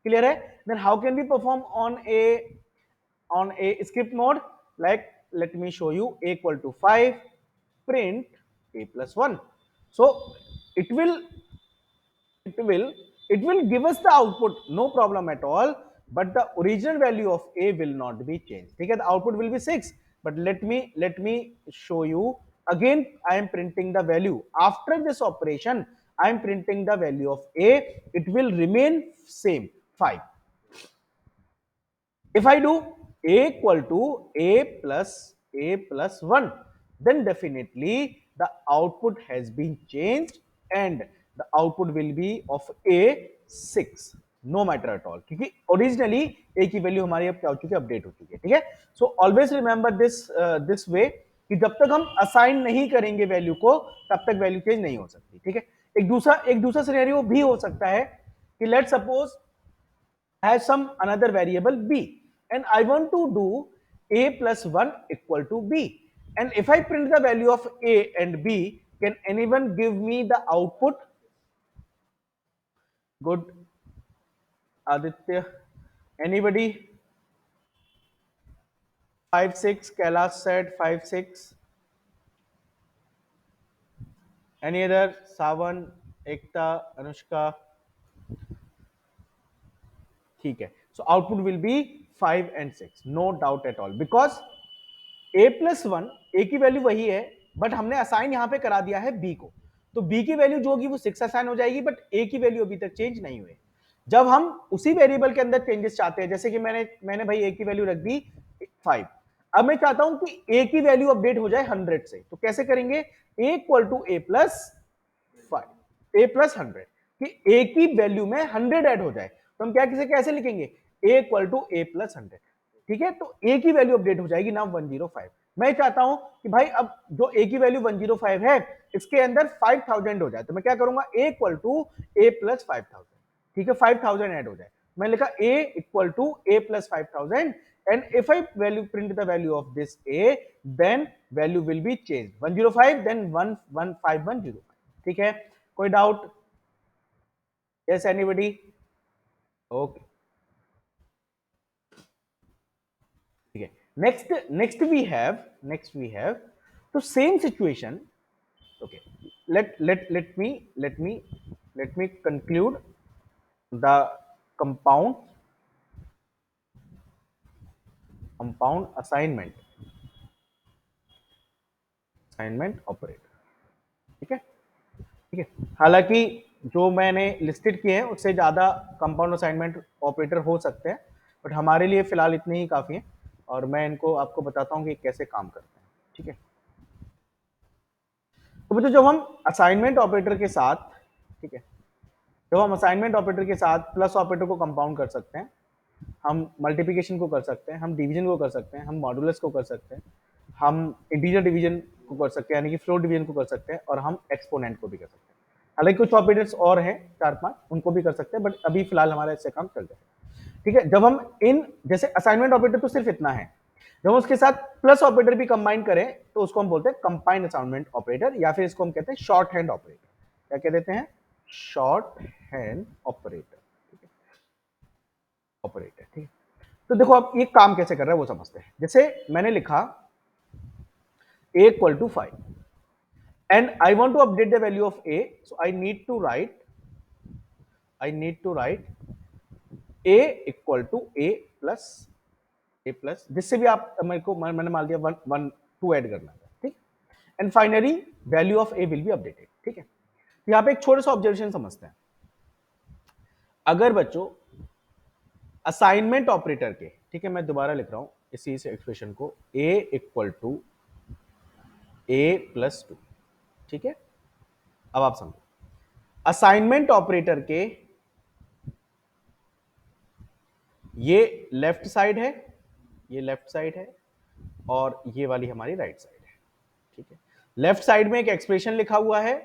क्लियर है। Then how can we perform on a script mode, like let me show you, a equal to 5, print a plus 1. So it will it will it will give us the output, no problem at all, but the original value of a will not be changed. ठीक है, the output will be 6, but let me show you again. I am printing the value after this operation. I am printing the value of a, it will remain same, 5. If I do a equal to a plus 1, then definitely the output has been changed and the output will be of a 6, no matter at all, क्योंकि originally a की value हमारी अब क्या हो चुकी है, update हो चुकी है. ठीक है, so always remember this way कि जब तक हम असाइन नहीं करेंगे वैल्यू को, तब तक वैल्यू चेंज नहीं हो सकती. ठीक है, एक दूसरा सिनेरियो भी हो सकता है कि let suppose has some another variable b, and I want to do a plus 1 equal to b, and if I print the value of a and b, can anyone give me the output? Good, Aditya. Anybody? 5 6, Kailash said 5 6. Any other? Savan, Ekta, Anushka. ठीक है, so output will be 5 and 6, no doubt at all, because a plus 1, ए की value वही है, but हमने assign यहां पे करा दिया है बी को, तो बी की वैल्यू जो होगी वो 6 असाइन हो जाएगी, बट ए की वैल्यू अभी तक चेंज नहीं हुई. जब हम उसी वेरिएबल के अंदर चेंजेस चाहते हैं, जैसे कि मैंने भाई ए की वैल्यू रख दी 5, अब मैं चाहता हूं कि ए की वैल्यू अपडेट हो जाए 100 से, तो कैसे करेंगे? A equal to a plus 5, a plus 100, कि ए की वैल्यू में 100 ऐड हो जाए, तो हम क्या कैसे लिखेंगे? ए इक्वल टू ए प्लस 100. ठीक है, तो ए की वैल्यू अपडेट हो जाएगी नाउ 105. मैं चाहता हूं कि भाई अब जो ए की वैल्यू 105 है, इसके अंदर 5000 हो जाए, तो मैं क्या करूंगा? ए इक्वल टू ए प्लस 5000. ठीक है, 5000 ऐड हो जाए, मैं लिखा a equal to a plus 5000, and if I value print the value of this a, then value will be changed 105, then 115105. ठीक है, कोई डाउट? yes anybody? okay, ठीक है. next we have तो same situation. okay, let me conclude the compound assignment operator. ठीक है, ठीक है. हालांकि जो मैंने लिस्टेड किए हैं उससे ज्यादा कंपाउंड असाइनमेंट ऑपरेटर हो सकते हैं, बट हमारे लिए फिलहाल इतने ही काफी हैं, और मैं इनको आपको बताता हूँ कि कैसे काम करते हैं. ठीक है, तो बच्चों जब हम असाइनमेंट ऑपरेटर के साथ, ठीक है, जब हम असाइनमेंट ऑपरेटर के साथ प्लस ऑपरेटर को कंपाउंड कर सकते हैं, हम मल्टीप्लिकेशन को कर सकते हैं, हम डिवीजन को कर सकते हैं, हम मॉडुलस को कर सकते हैं, हम इंटीजर डिवीजन को कर सकते हैं, यानी कि फ्लोट डिवीजन को कर सकते हैं, और हम एक्सपोनेंट को भी कर सकते हैं. हालांकि कुछ ऑपरेटर्स और हैं 4-5, उनको भी कर सकते हैं, बट अभी फिलहाल हमारा इससे काम चल जाएगा. ठीक है, जब हम इन जैसे असाइनमेंट ऑपरेटर तो सिर्फ इतना है, जब हम उसके साथ प्लस ऑपरेटर भी कंबाइन करें तो उसको हम बोलते हैं कंबाइंड असाइनमेंट ऑपरेटर, या फिर इसको हम कहते हैं शॉर्ट हैंड ऑपरेटर. क्या कह देते हैं? Short hand operator. ठीक है, ऑपरेटर. ठीक है, तो देखो अब ये काम कैसे कर रहा है वो समझते हैं. जैसे मैंने लिखा a equal to 5 and I want to update the value of a, so I need to write a equal to a plus, जिससे भी आप मेरे को मैंने मान लिया 1 2 ऐड करना है. ठीक, and finally value of a will be updated. ठीक है, यहां पे एक छोटा सा ऑब्जर्वेशन समझते हैं. अगर बच्चों असाइनमेंट ऑपरेटर के, ठीक है, मैं दोबारा लिख रहा हूं इसी एक्सप्रेशन को, a equal to a plus 2. ठीक है, अब आप समझो असाइनमेंट ऑपरेटर के ये लेफ्ट साइड है, ये लेफ्ट साइड है, और ये वाली हमारी राइट साइड है. ठीक है, लेफ्ट साइड में एक एक्सप्रेशन लिखा हुआ है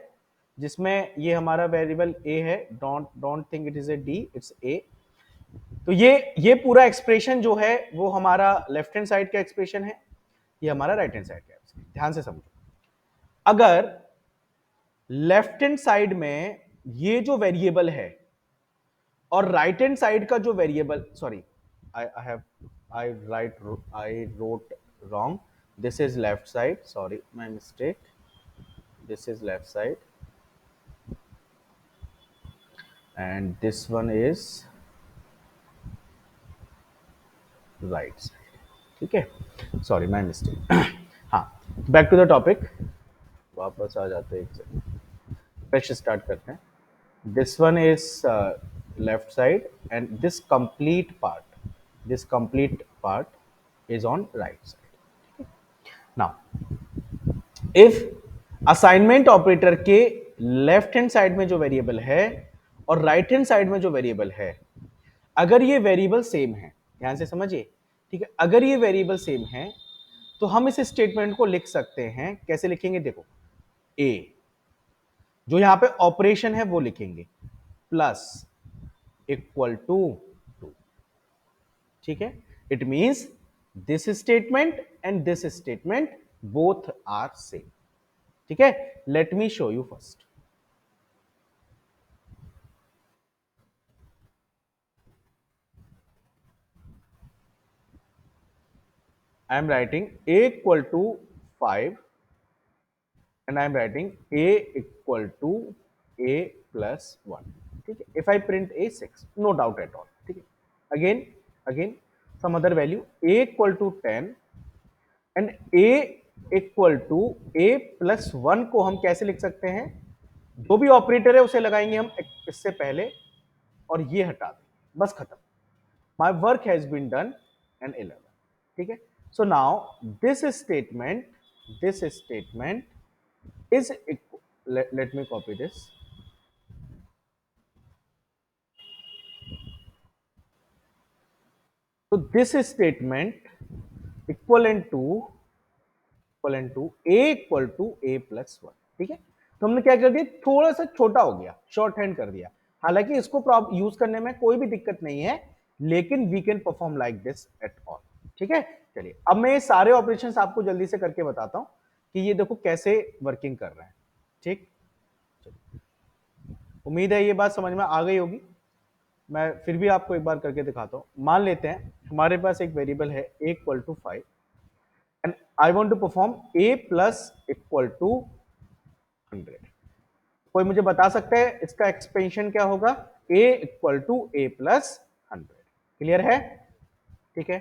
जिसमें ये हमारा वेरिएबल a है, don't think it is a d, it's a. तो ये पूरा एक्सप्रेशन जो है वो हमारा लेफ्ट हैंड साइड का एक्सप्रेशन है, ये हमारा राइट हैंड साइड का एक्सप्रेशन. ध्यान से समझो, अगर लेफ्ट हैंड साइड में ये जो वेरिएबल है और राइट हैंड साइड का जो variable, sorry I wrote wrong, this is left side, sorry my mistake, this is left side, and this one is right side. ठीक है, सॉरी माय मिस्टेक. हाँ, बैक टू द टॉपिक. वापस आ जाते हैं, एक second, fresh start करते हैं. This one is left side and this complete part is on right side. Now if assignment operator के लेफ्ट हैंड साइड में जो वेरिएबल है और राइट हैंड साइड में जो वेरिएबल है, अगर ये वेरिएबल सेम है, ध्यान से समझिए, ठीक है, अगर ये वेरिएबल सेम है तो हम इस स्टेटमेंट को लिख सकते हैं. कैसे लिखेंगे? देखो, ए जो यहां पे ऑपरेशन है वो लिखेंगे प्लस इक्वल टू 2. ठीक है, it means this statement and this statement both are same. ठीक है, let me show you first. I am writing a equal to 5 and I am writing a equal to a plus 1. ठीक है, if I print a 6, no doubt at all. ठीक है, again some other value a equal to 10 and a equal to a plus 1 को हम कैसे लिख सकते हैं? जो भी ऑपरेटर है उसे लगाएंगे हम इससे पहले और ये हटा दें, बस खत्म. My work has been done and 11. ठीक है, so now this statement is equal. Let me copy this. So this statement equivalent to a equal to a plus 1. ठीक है, तो हमने क्या कर दिया, थोड़ा सा छोटा हो गया, शॉर्ट हैंड कर दिया. हालांकि इसको यूज करने में कोई भी दिक्कत नहीं है, लेकिन we can perform like this at all. ठीक है, चलिए अब मैं ये सारे ऑपरेशंस आपको जल्दी से करके बताता हूं कि ये देखो कैसे वर्किंग कर रहे हैं. ठीक, उम्मीद है ये बात समझ में आ गई होगी. मैं फिर भी आपको एक बार करके दिखाता हूं. मान लेते हैं हमारे पास एक वेरिएबल है a equal to 5 and I want to perform a plus equal to 100. कोई मुझे बता सकता है इसका एक्सपेंशन क्या होगा? a equal to a plus 100. Clear है? ठीक है,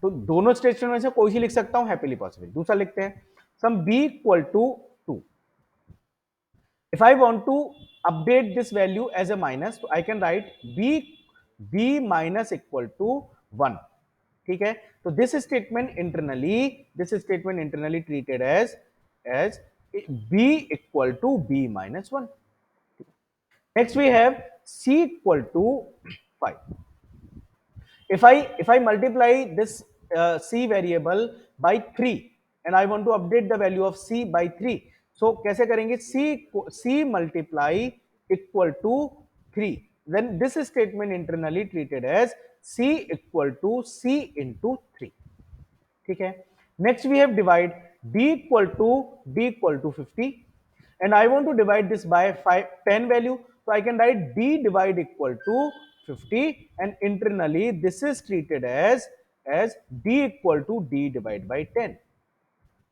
तो दोनों स्टेटमेंट में से कोई सी लिख सकता हूं, हैप्पीली पॉसिबल. दूसरा लिखते हैं sum b equal to 2. If I want to update this value as a minus, so I can write b minus equal to 1. ठीक है, तो this statement internally treated as b equal to b minus 1. Next we have c equal to 5. If I multiply this c variable by 3 and I want to update the value of c by 3, so कैसे करेंगे? c multiply equal to 3. Then this statement internally treated as c equal to c into 3. ठीक है, next we have divide b equal to 50 and I want to divide this by 10 value, so I can write b divide equal to 50 and internally this is treated as d equal to d divided by 10.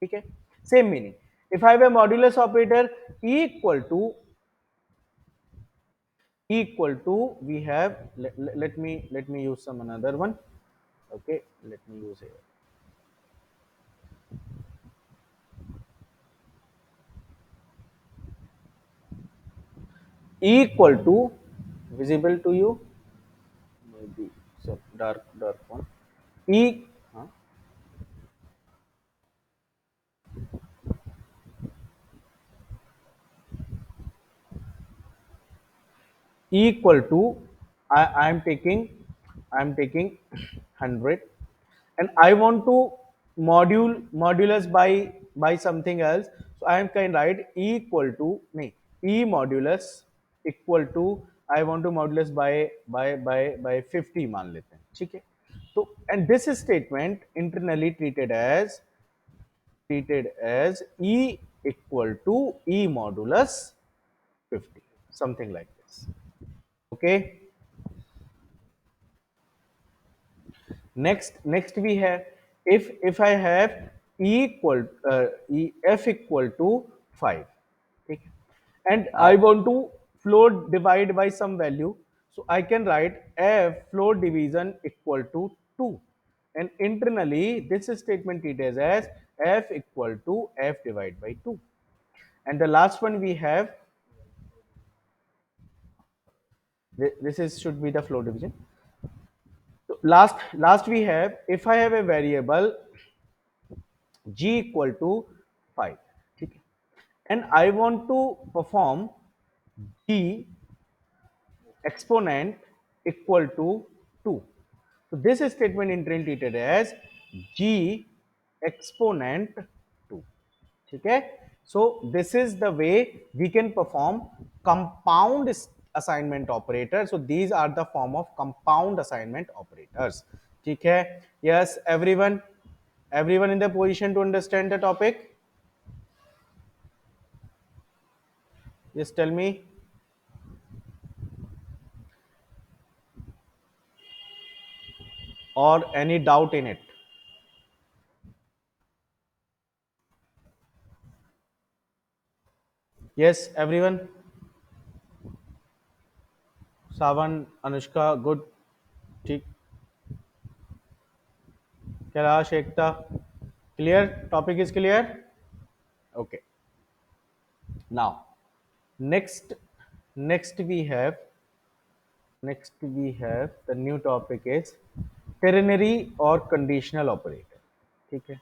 ठीक है, same meaning. If I have a modulus operator e equal to we have let me use some another one. Okay, let me use here. E equal to, visible to you, maybe so dark one. E equal to I am taking 100 and I want to modulus by something else, so I am can write e equal to nahi, e modulus equal to I want to modulus by 50 मान लेते हैं. ठीक है, तो and this statement internally treated as e equal to e modulus 50, something like this. Okay, next we have if I have f equal to 5, ठीक है, and I want to float divide by some value. So I can write f float division equal to 2. And internally, this statement treated as f equal to f divided by 2. And the last one we have, this is should be the float division. So last we have, if I have a variable g equal to 5, ठीक है, and I want to perform g exponent equal to 2. So this statement internally treated as g exponent 2. ठीक है. So this is the way we can perform compound assignment operator. So these are the form of compound assignment operators. ठीक है. Yes, everyone in the position to understand the topic. Just tell me. Or any doubt in it? Yes, everyone. Sawan, Anushka, good, ठीक. Kailash, Ekta, clear? Topic is clear? Okay. Now next we have the new topic is ternary or conditional operator. ठीक है.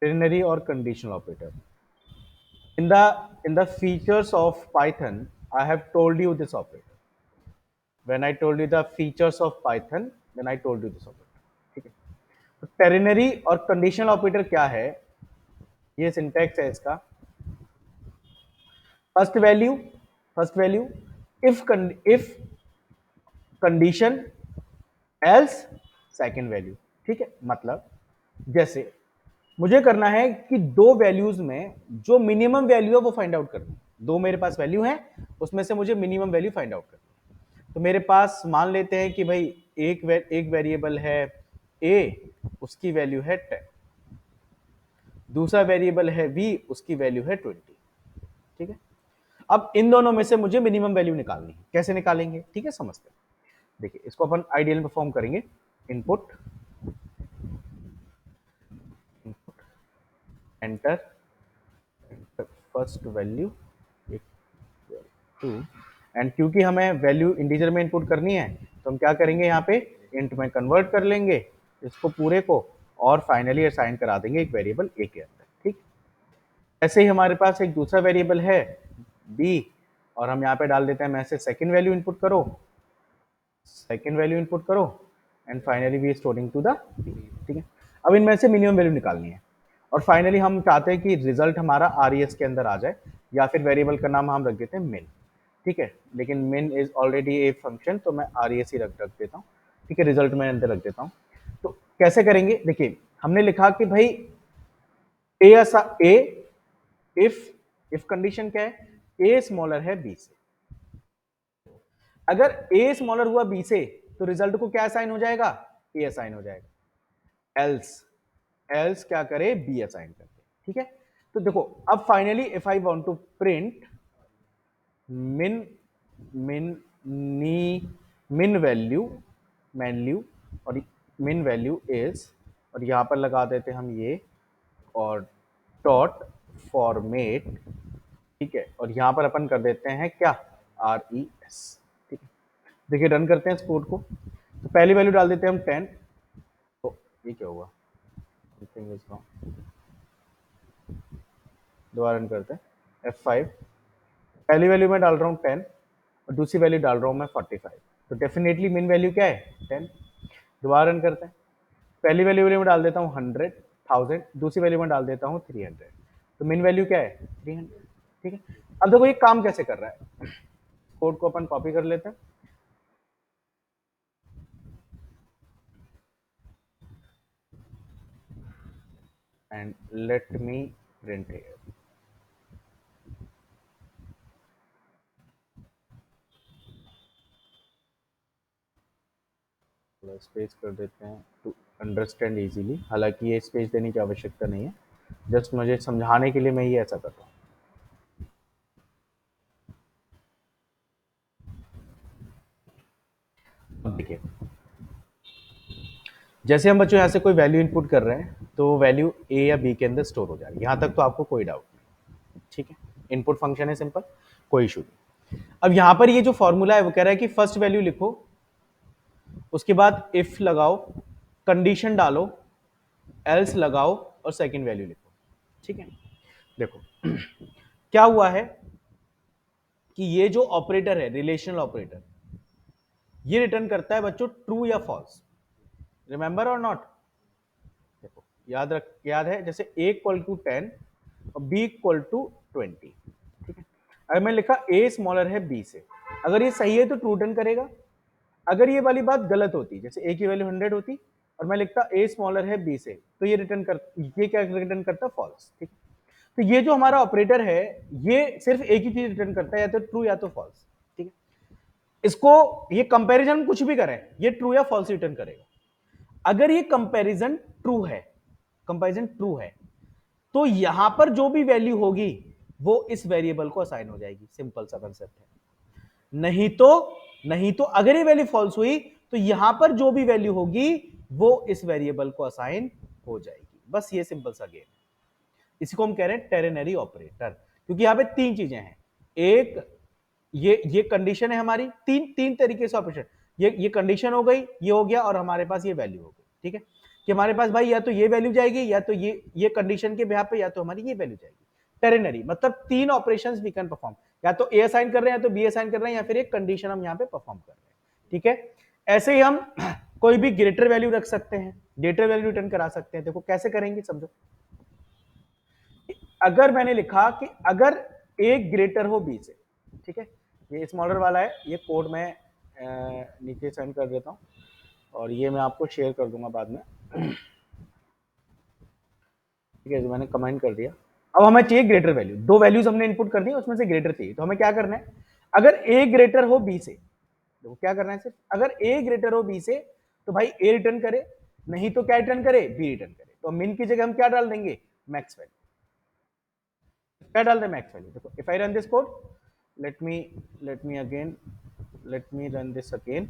Ternary or conditional operator. In the features of Python, I have told you this operator. When I told you the features of Python, then I told you this operator. ठीक है. तो टेरिनरी और conditional operator क्या है? ये syntax है इसका. First value if condition else second value. ठीक है. मतलब जैसे मुझे करना है कि दो वैल्यूज में जो मिनिमम वैल्यू है वो फाइंड आउट करना है. दो मेरे पास वैल्यू है, उसमें से मुझे मिनिमम वैल्यू फाइंड आउट करना है. तो मेरे पास मान लेते हैं कि भाई एक वेरिएबल है a, उसकी वैल्यू है 10. दूसरा वेरिएबल है v, उसकी वैल्यू है 20. ठीक है. अब इन दोनों में से मुझे मिनिमम वैल्यू निकालनी है. कैसे निकालेंगे? ठीक है, समझते हैं. देखिए, इसको अपन आइडियल में परफॉर्म करेंगे. Input, enter first value to. And क्योंकि हमें वैल्यू इंटीजर में इनपुट करनी है, तो हम क्या करेंगे, यहाँ पे इंट में कन्वर्ट कर लेंगे इसको पूरे को, और फाइनली असाइन करा देंगे एक वेरिएबल ए के अंदर. ठीक. ऐसे ही हमारे पास एक दूसरा वेरिएबल है b, और हम यहाँ पे डाल देते हैं मैसेज सेकंड वैल्यू इनपुट करो, and finally we storing to the b. ठीक है. अब इनमें से मिनिमम वैल्यू निकालनी है, और फाइनली हम चाहते हैं कि रिजल्ट हमारा RES के अंदर आ जाए, या फिर वेरिएबल का नाम हम रख देते हैं min. ठीक है. लेकिन min is already a function, तो मैं RES ही रख देता हूँ. ठीक है. रिजल्ट में अंदर रख देता हूँ. तो कैसे करेंगे? देखिए, हमने लिखा कि भाई ए इफ कंडीशन क्या है, ए स्मॉलर है बी से. अगर ए स्मॉलर हुआ बी से, तो रिजल्ट को क्या असाइन हो जाएगा? ए असाइन हो जाएगा. एल्स क्या करे? बी असाइन करते. ठीक है. तो देखो, अब finally if I want to print min value और मिन वैल्यू इज, और यहां पर लगा देते हम ये, और डॉट फॉर्मेट. ठीक है. और यहां पर अपन कर देते हैं क्या? RES. ठीक है. देखिए, रन करते हैं इस कोड को. तो पहली वैल्यू डाल देते हैं हम 10. तो ये क्या हुआ? Something is wrong. दोबारा रन करते हैं. F5. पहली वैल्यू मैं डाल रहा हूँ 10, और दूसरी वैल्यू डाल रहा हूँ मैं 45. तो डेफिनेटली मिन वैल्यू क्या है? 10. दोबारा रन करते हैं. पहली वैल्यू में डाल देता हूँ 100,000, दूसरी वैल्यू में डाल देता हूँ 300. तो मिन वैल्यू क्या है? 300. ठीक है. अब देखो ये काम कैसे कर रहा है. कोड को अपन कॉपी कर लेते हैं. And let me print here. Space कर देते हैं टू अंडरस्टैंड इजीली. हालांकि ये स्पेस देने की आवश्यकता नहीं है, जस्ट मुझे समझाने के लिए मैं ये ऐसा करता हूँ. देखिए, जैसे हम बच्चों यहाँ से कोई वैल्यू इनपुट कर रहे हैं तो वैल्यू ए या बी के अंदर स्टोर हो जाएगी, यहाँ तक तो आपको कोई डाउट नहीं, ठीक है। इनपुट फंक्शन है सिंपल, कोई इशू नहीं। अब यहाँ पर ये जो फॉर्मूला है वो कह रहा है कि फर्स्ट वैल्यू लिखो, उसके बाद इफ लगाओ, कंडीशन डालो, एल्स लगाओ और सेकंड वैल्यू लिखो, ठीक है। देखो क्या हुआ है कि ये जो ऑपरेटर है, रिलेशनल ऑपरेटर, ये रिटर्न करता है बच्चों ट्रू या फॉल्स, रिमेंबर और नॉट। देखो याद है, जैसे a इक्वल टू 10 और b इक्वल टू 20, ठीक है। अगर मैं लिखा a स्मॉलर है b से, अगर ये सही है तो ट्रू रिटर्न करेगा। अगर ये वाली बात गलत होती, जैसे a की वैल्यू 100 होती और मैं लिखता a स्मॉलर है b से, तो ये क्या रिटर्न करता, फॉल्स, ठीक है। तो ये जो हमारा ऑपरेटर है ये सिर्फ एक ही चीज रिटर्न करता है, या तो ट्रू या तो फॉल्स, ठीक है। इसको ये कंपैरिजन कुछ भी करें, ये ट्रू या फॉल्स रिटर्न करेगा। अगर ये कंपैरिजन ट्रू है, कंपैरिजन ट्रू है, तो यहां पर जो भी वैल्यू होगी वो इस वेरिएबल को असाइन हो जाएगी, सिंपल सा कंसेप्ट है। नहीं तो अगर ये वैल्यू फॉल्स हुई तो यहां पर जो भी वैल्यू होगी वो इस वेरिएबल को असाइन हो जाएगी, बस ये सिंपल सा गेम। इसी को हम कह रहे हैं टेरनरी ऑपरेटर, क्योंकि यहां पे तीन चीजें हैं। एक ये कंडीशन है हमारी, तीन तरीके से ऑपरेशन, ये कंडीशन हो गई, ये हो गया, और हमारे पास ये वैल्यू हो गई, ठीक है। कि हमारे पास भाई या तो ये वैल्यू जाएगी, या तो ये कंडीशन के बिहाफ पे, या तो हमारी ये वैल्यू जाएगी। टेरनरी मतलब तीन ऑपरेशंस वी कैन परफॉर्म, या तो ए असाइन कर रहे हैं, या तो बी असाइन कर रहे हैं, या फिर एक कंडीशन हम यहाँ पे परफॉर्म कर रहे हैं, ठीक है। ऐसे ही हम कोई भी ग्रेटर वैल्यू रख सकते हैं, ग्रेटर वैल्यू रिटर्न करा सकते हैं। देखो कैसे करेंगे, समझो। अगर मैंने लिखा कि अगर ए ग्रेटर हो बी से, ठीक है, ये स्मॉलर वाला है, ये कोड मैं नीचे सेंड कर देता हूं और ये मैं आपको शेयर कर दूंगा बाद में, ठीक है, जो मैंने कमेंट कर दिया। अब हमें चाहिए ग्रेटर वैल्यू, दो वैल्यूज हमने इनपुट कर दी, उसमें से ग्रेटर चाहिए, तो हमें क्या करना है, अगर ए ग्रेटर हो बी से, देखो क्या करना है, सिर्फ अगर ए ग्रेटर हो बी से तो भाई ए रिटर्न करे, नहीं तो क्या रिटर्न करे, बी रिटर्न करे। तो मिन की जगह हम क्या डाल देंगे, मैक्स वैल्यू। क्या डाल दें, मैक्स वैल्यू। देखो if I run this code, let me again, let me run this again.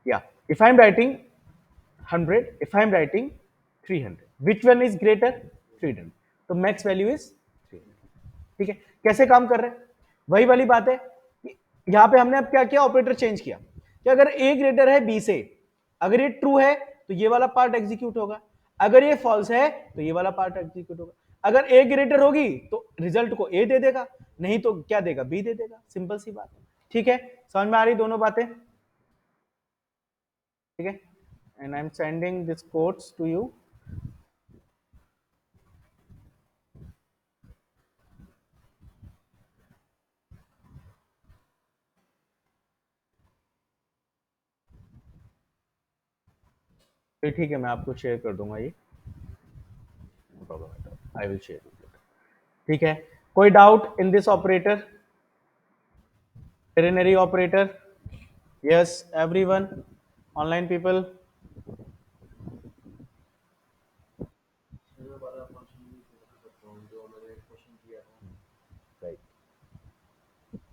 Yeah, if I'm writing 100, if I'm writing 300, which one is greater, 300, तो max value is 300, ठीक है। कैसे काम कर रहे हैं, वही वाली बात है कि यहां पे हमने अब क्या किया, ऑपरेटर चेंज किया कि अगर a ग्रेटर है b से, अगर ये ट्रू है तो ये वाला पार्ट एग्जीक्यूट होगा, अगर ये फॉल्स है तो ये वाला पार्ट एग्जीक्यूट होगा। अगर ए ग्रेटर होगी तो रिजल्ट को ए दे देगा, नहीं तो क्या देगा, बी दे देगा, सिंपल सी बात है, ठीक है। समझ में आ रही दोनों बातें, ठीक है। And I am sending this codes to you. ठीक है, मैं आपको शेयर कर दूंगा ये, no problem at all, I will share it, ठीक है। कोई doubt in this operator, ternary operator? Yes everyone, online people? Right,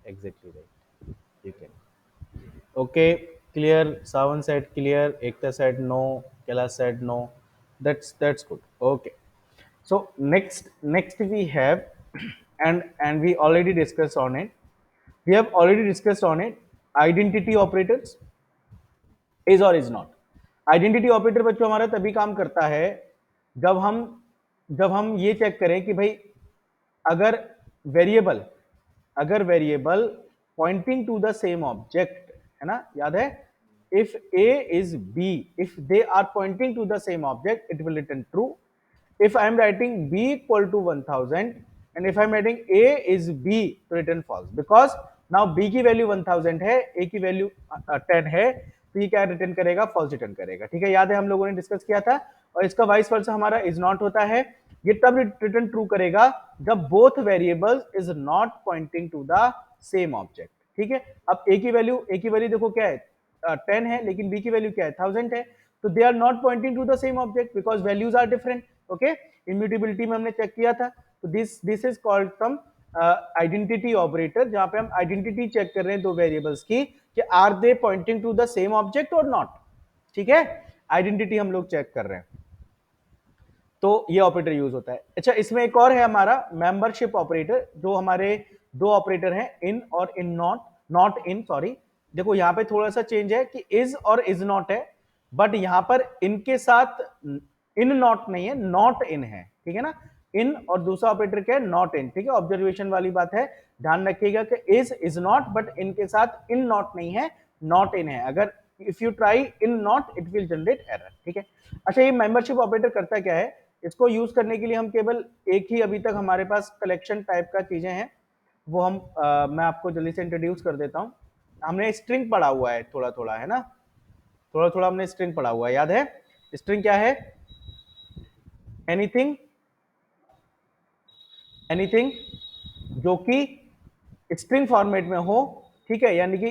exactly right, ठीक है। Okay, clear. Savan said clear. Ekta said no. Kailash said no. That's good. Okay. So next we have, and we already discussed on it. We have already discussed on it. Identity operators, is or is not. Identity operator बच्चों हमारा तभी काम करता है जब हम ये check करें कि भाई अगर variable pointing to the same object है ना, याद है, इफ a is b, if they are pointing to the same object, it will return true. If I am writing b equal to 1000 and if I am writing a is b, to return false, because now b की value 1000 है, a की value 10 है, तो ये क्या return करेगा, false return करेगा, ठीक है। याद है हम लोगों ने डिस्कस किया था। और इसका वाइस वर्सा हमारा इज नॉट होता है, ये तब रिटर्न ट्रू करेगा जब both variables is not pointing to the same object, ठीक है। अब a की वैल्यू देखो क्या है, 10 है, लेकिन b की वैल्यू क्या है, 1000 है, तो they are not pointing to the same object because values are different, okay. Immutability में हमने चेक किया था, तो this is called some identity operator, जहां पे हम आइडेंटिटी चेक कर रहे हैं दो वेरिएबल्स की कि are they pointing to the same object और नॉट, ठीक है, आइडेंटिटी हम लोग चेक कर रहे हैं, तो ये ऑपरेटर यूज होता है। अच्छा, इसमें एक और है हमारा मेंबरशिप ऑपरेटर, जो हमारे दो ऑपरेटर हैं, इन और in not, not in, sorry. देखो यहां पे थोड़ा सा चेंज है कि इज और इज नॉट है, बट यहां पर इनके साथ इन नॉट नहीं है, नॉट इन है, ठीक है ना। इन और दूसरा ऑपरेटर क्या है, नॉट इन, ठीक है। ऑब्जर्वेशन वाली बात है, ध्यान रखिएगा कि इज नॉट, बट इनके साथ इन नॉट नहीं है, नॉट इन है। अगर if you try in not it will generate error, ठीक है। अच्छा, ये मेंबरशिप ऑपरेटर करता क्या है, इसको यूज करने के लिए हम केवल एक ही अभी तक हमारे पास कलेक्शन टाइप का चीजें हैं, वो हम मैं आपको जल्दी से इंट्रोड्यूस कर देता हूं। हमने स्ट्रिंग पढ़ा हुआ है थोड़ा थोड़ा, है ना, थोड़ा थोड़ा हमने स्ट्रिंग पढ़ा हुआ है, याद है। स्ट्रिंग क्या है, एनीथिंग, एनीथिंग जो कि स्ट्रिंग फॉर्मेट में हो, ठीक है, यानी कि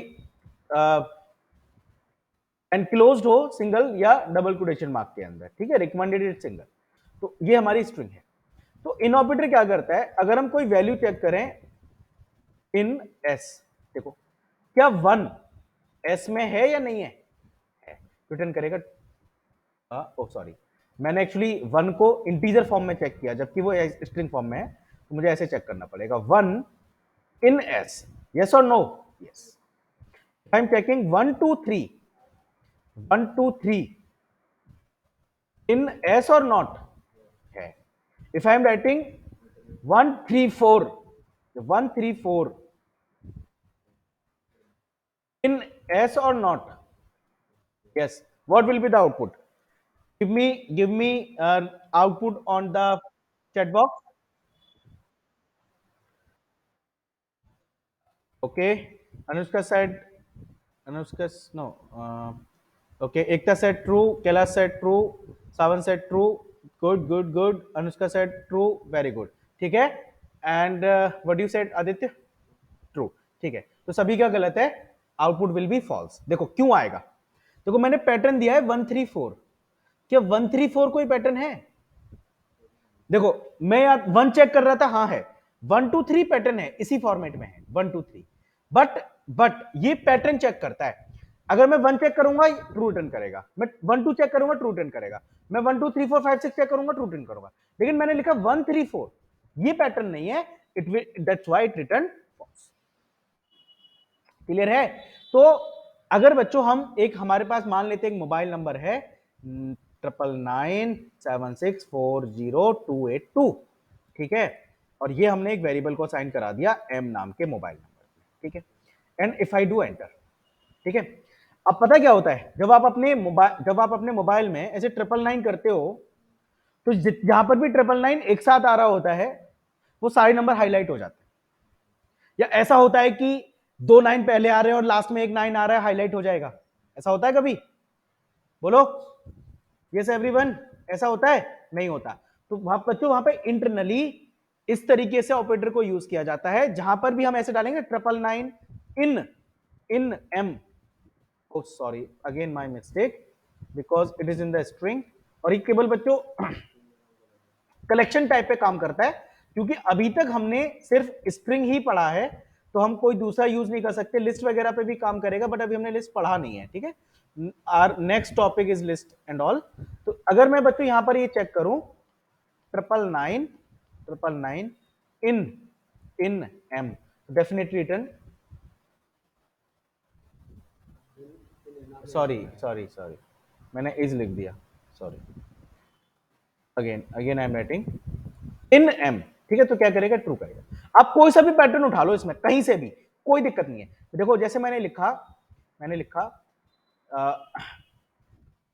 एनक्लोज्ड हो सिंगल या डबल कोटेशन मार्क के अंदर, ठीक है, रिकमेंडेड इज सिंगल, तो ये हमारी स्ट्रिंग है। तो इन ऑपरेटर क्या करता है, अगर हम कोई वैल्यू चेक करें इन एस, देखो क्या वन एस में है या नहीं है, रिटर्न करेगा। ओ सॉरी, मैंने एक्चुअली वन को इंटीजर फॉर्म में चेक किया, जबकि वो स्ट्रिंग फॉर्म में है, तो मुझे ऐसे चेक करना पड़ेगा, वन इन एस, यस और no, yes. I am checking 1 2 3, 1 2 3 in S और नॉट है। If I am writing 1 3 4, 1 3 4 in S or not, yes, what will be the output, give me output on the chat box. Okay, Anushka said, Anushka no, okay, Ekta said true, Kailash said true, Savan said true, good good good, Anushka said true, very good, ठीक है। and what you said Aditya, true, ठीक है। तो सभी का गलत है, output will B false. देखो क्यों आएगा, देखो मैंने पैटर्न दिया है 1 3 4, क्या 1 3 4 कोई पैटर्न है, देखो मैं यार 1 चेक कर रहा था, हाँ है, 1 2 3 पैटर्न है, इसी फॉर्मेट में है 1 2 3, बट ये पैटर्न चेक करता है। अगर मैं 1 चेक करूंगा ट्रू रिटर्न करेगा, मैं 1 2 चेक करूंगा ट्रू रिटर्न करेगा, मैं 1 2 3 4 5 6 चेक करूंगा ट्रू रिटर्न करूंगा, लेकिन मैंने लिखा 1 3 4, ये पैटर्न नहीं है, it will, that's why it return false. Clear है। तो अगर बच्चों हम एक, हमारे पास मान लेते हैं एक मोबाइल नंबर है 9997640282, ठीक है, और ये हमने एक वेरिएबल को असाइन करा दिया एम नाम के मोबाइल नंबर, ठीक है, and if I do enter, ठीक है। अब पता क्या होता है, जब आप अपने मोबाइल में ऐसे 999 करते हो, तो जहां पर भी 999 एक साथ आ रहा होता है, वो सारे नंबर हाईलाइट हो जाते हैं, या ऐसा होता है कि 2 9 पहले आ रहे हैं और लास्ट में एक 9 आ रहा है, हाईलाइट हो जाएगा, ऐसा होता है कभी, बोलो यस एवरीवन, ऐसा होता है, नहीं होता। तो वहां बच्चों, वहां पे इंटरनली इस तरीके से ऑपरेटर को यूज किया जाता है, जहां पर भी हम ऐसे डालेंगे 999 in M, oh sorry again my mistake, because it is in the string, और ये केवल बच्चों कलेक्शन टाइप पे काम करता है, क्योंकि अभी तक हमने सिर्फ स्ट्रिंग ही पढ़ा है, तो हम कोई दूसरा यूज नहीं कर सकते। लिस्ट वगैरह पे भी काम करेगा, बट अभी हमने लिस्ट पढ़ा नहीं है, ठीक है। Our next topic is list and all. तो अगर मैं बच्चों यहां पर ये चेक करूं 999 in M, definitely return, sorry मैंने इज लिख दिया, sorry, again I am writing in M, ठीक है। तो क्या करेगा, ट्रू करेगा। आप कोई सा भी पैटर्न उठा लो इसमें, कहीं से भी, कोई दिक्कत नहीं है। तो देखो जैसे मैंने लिखा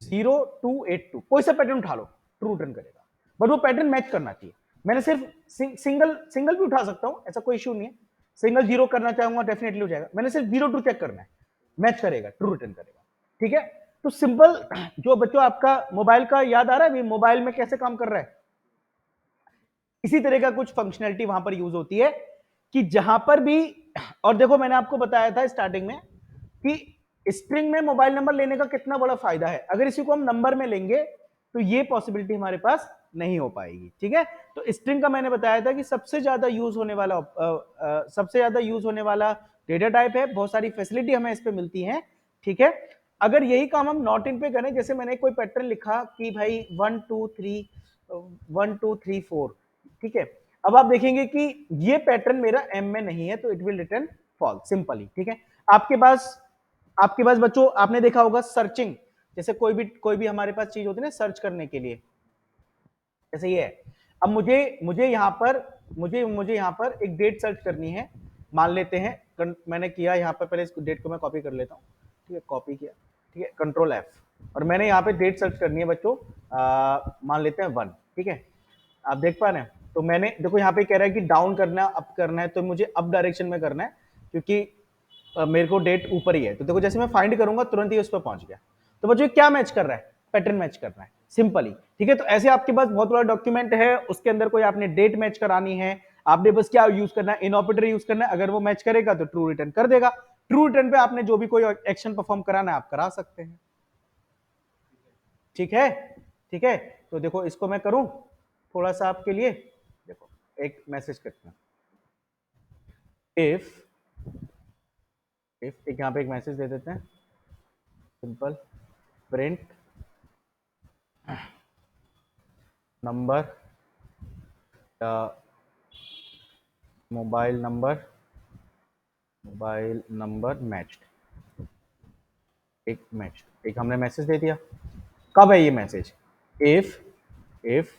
0282, कोई सा पैटर्न उठा लो, ट्रू रिटर्न करेगा, बट वो पैटर्न मैच करना चाहिए। मैंने सिर्फ सिंगल भी उठा सकता हूं, ऐसा कोई इश्यू नहीं है, सिंगल 0 करना चाहूंगा डेफिनेटली हो जाएगा, मैंने सिर्फ 0 2 चेक करना है, मैच करेगा, ट्रू रिटर्न करेगा, ठीक है। तो सिंपल, जो बच्चों आपका मोबाइल का याद आ रहा है, मोबाइल में कैसे काम कर रहा है, इसी तरह का कुछ फंक्शनैलिटी वहां पर यूज होती है, कि जहां पर भी, और देखो मैंने आपको बताया था स्टार्टिंग में कि स्ट्रिंग में मोबाइल नंबर लेने का कितना बड़ा फायदा है, अगर इसी को हम नंबर में लेंगे तो ये पॉसिबिलिटी हमारे पास नहीं हो पाएगी, ठीक है। तो स्ट्रिंग का मैंने बताया था कि सबसे ज्यादा यूज होने वाला डेटा टाइप है, बहुत सारी फैसिलिटी हमें इस पे मिलती है, ठीक है। अगर यही काम हम नॉट इन पे करें, जैसे मैंने कोई पैटर्न लिखा कि भाई 1 2 3 ठीक है, अब आप देखेंगे कि ये पैटर्न मेरा एम में नहीं है, तो it will return false simply, ठीक है। आपके पास बच्चों आपने देखा होगा सर्चिंग, जैसे कोई भी हमारे पास चीज होती है ना सर्च करने के लिए, जैसे ये है। अब मुझे यहाँ पर एक डेट सर्च करनी है, मान लेते हैं मैंने किया यहाँ पर, पहले इस डेट को मैं कॉपी कर लेता हूँ, ठीक है, कॉपी किया, ठीक है, कंट्रोल एफ, और मैंने यहाँ पे डेट सर्च करनी है बच्चों, मान लेते हैं 1, ठीक है। आप देख पा रहे हैं, तो मैंने देखो यहाँ पे कह रहा है कि डाउन करना है, अप करना है, तो मुझे अप डायरेक्शन में करना है, क्योंकि मेरे को डेट ऊपर ही है, तो देखो जैसे मैं फाइंड करूंगा तुरंत ही उस पर पहुंच गया। तो बच्चों क्या मैच कर रहा है, पैटर्न मैच कर रहा है सिंपली, ठीक है। तो ऐसे आपके पास बहुत बड़ा डॉक्यूमेंट है, उसके अंदर कोई आपने डेट मैच करानी है, आपने बस क्या यूज करना है, इन ऑपरेटर यूज करना है, अगर वो मैच करेगा तो ट्रू रिटर्न कर देगा। ट्रू रिटर्न पे आपने जो भी कोई एक्शन परफॉर्म कराना है आप करा सकते हैं, ठीक है, ठीक है। तो देखो इसको मैं करूं थोड़ा सा आपके लिए, देखो एक मैसेज करते हैं, इफ एक यहाँ पे एक मैसेज दे देते हैं, सिंपल प्रिंट नंबर या मोबाइल नंबर मैच्ड, एक हमने मैसेज दे दिया। कब है ये मैसेज, इफ इफ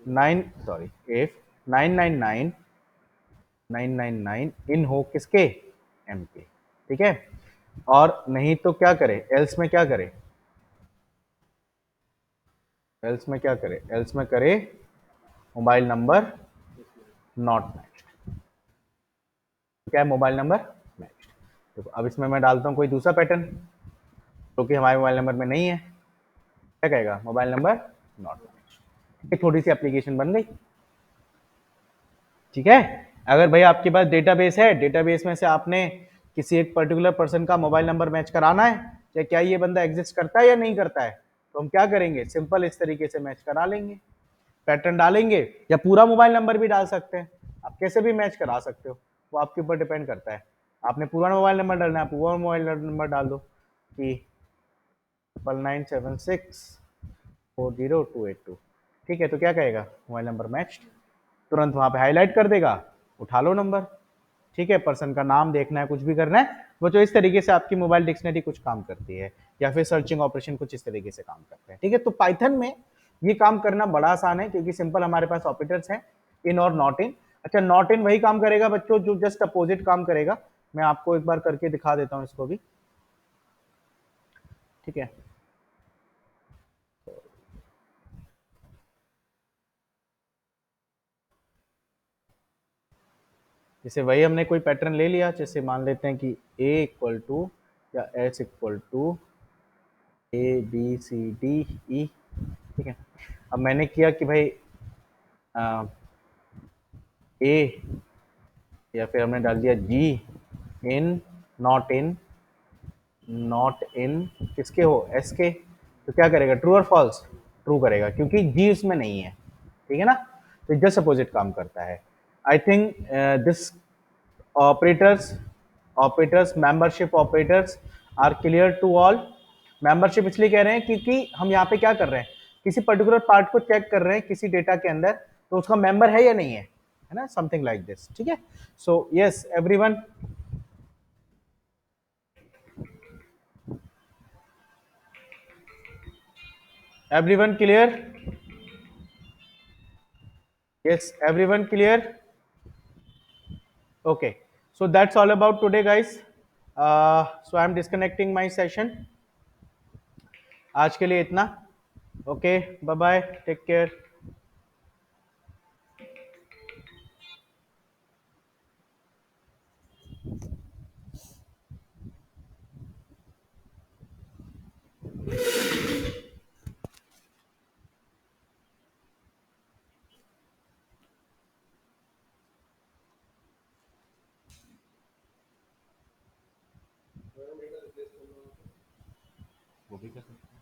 999 इन हो किसके, एम के, ठीक है। और नहीं तो क्या करे, एल्स में क्या करे, एल्स में करे मोबाइल नंबर नॉट मैच्ड, क्या है मोबाइल नंबर मैच्ड। तो अब इसमें मैं डालता हूँ कोई दूसरा पैटर्न जो कि हमारे मोबाइल नंबर में नहीं है, क्या कहेगा, मोबाइल नंबर नॉट मैच्ड, थोड़ी सी एप्लीकेशन बन गई, ठीक है। अगर भाई आपके पास डेटाबेस है, डेटाबेस में से आपने किसी एक पर्टिकुलर पर्सन का मोबाइल नंबर मैच कराना है, या क्या ये बंदा एग्जिस्ट करता है या नहीं करता है, तो हम क्या करेंगे, सिंपल इस तरीके से मैच करा लेंगे, पैटर्न डालेंगे, या पूरा मोबाइल नंबर भी डाल सकते हैं, आप कैसे भी मैच करा सकते हो, वो आपके ऊपर डिपेंड करता है। आपने पूरा मोबाइल नंबर डालना है, पूरा मोबाइल नंबर डाल दो कि 9976400282, ठीक है। तो क्या कहेगा, मोबाइल नंबर मैच्ड, तुरंत वहां पे हाईलाइट कर देगा, उठा लो नंबर, ठीक है। पर्सन का नाम देखना है, कुछ भी करना है, वो जो इस तरीके से आपकी मोबाइल डिक्शनरी कुछ काम करती है, या फिर सर्चिंग ऑपरेशन कुछ इस तरीके से काम करते हैं, ठीक है। तो पाइथन में ये काम करना बड़ा आसान है, क्योंकि सिंपल हमारे पास ऑपरेटर्स हैं, इन और नॉट इन। अच्छा, नॉट इन वही काम करेगा बच्चों जो जस्ट अपोजिट काम करेगा, मैं आपको एक बार करके दिखा देता हूँ इसको भी, ठीक है। जैसे वही हमने कोई पैटर्न ले लिया, जैसे मान लेते हैं कि ए इक्वल टू या S equal to A B C D E, ठीक है। अब मैंने किया कि भाई ए, या फिर हमने डाल दिया जी इन, नॉट इन, किसके हो, एस के, तो क्या करेगा, ट्रू और फॉल्स, ट्रू करेगा, क्योंकि जी उसमें नहीं है, ठीक है ना। तो जस्ट अपोजिट काम करता है। I think this operators operators membership operators are clear to all. Membership इसलिए कह रहे हैं क्योंकि हम यहाँ पे क्या कर रहे हैं, किसी पर्टिकुलर पार्ट को चेक कर रहे हैं किसी डेटा के अंदर, तो उसका मेंबर है या नहीं है ना, समथिंग लाइक दिस, ठीक है। So yes everyone, everyone clear, yes everyone clear, okay. So that's all about today guys, so I'm disconnecting my session, आज के लिए इतना, okay, bye bye, take care. वो भी कर सकते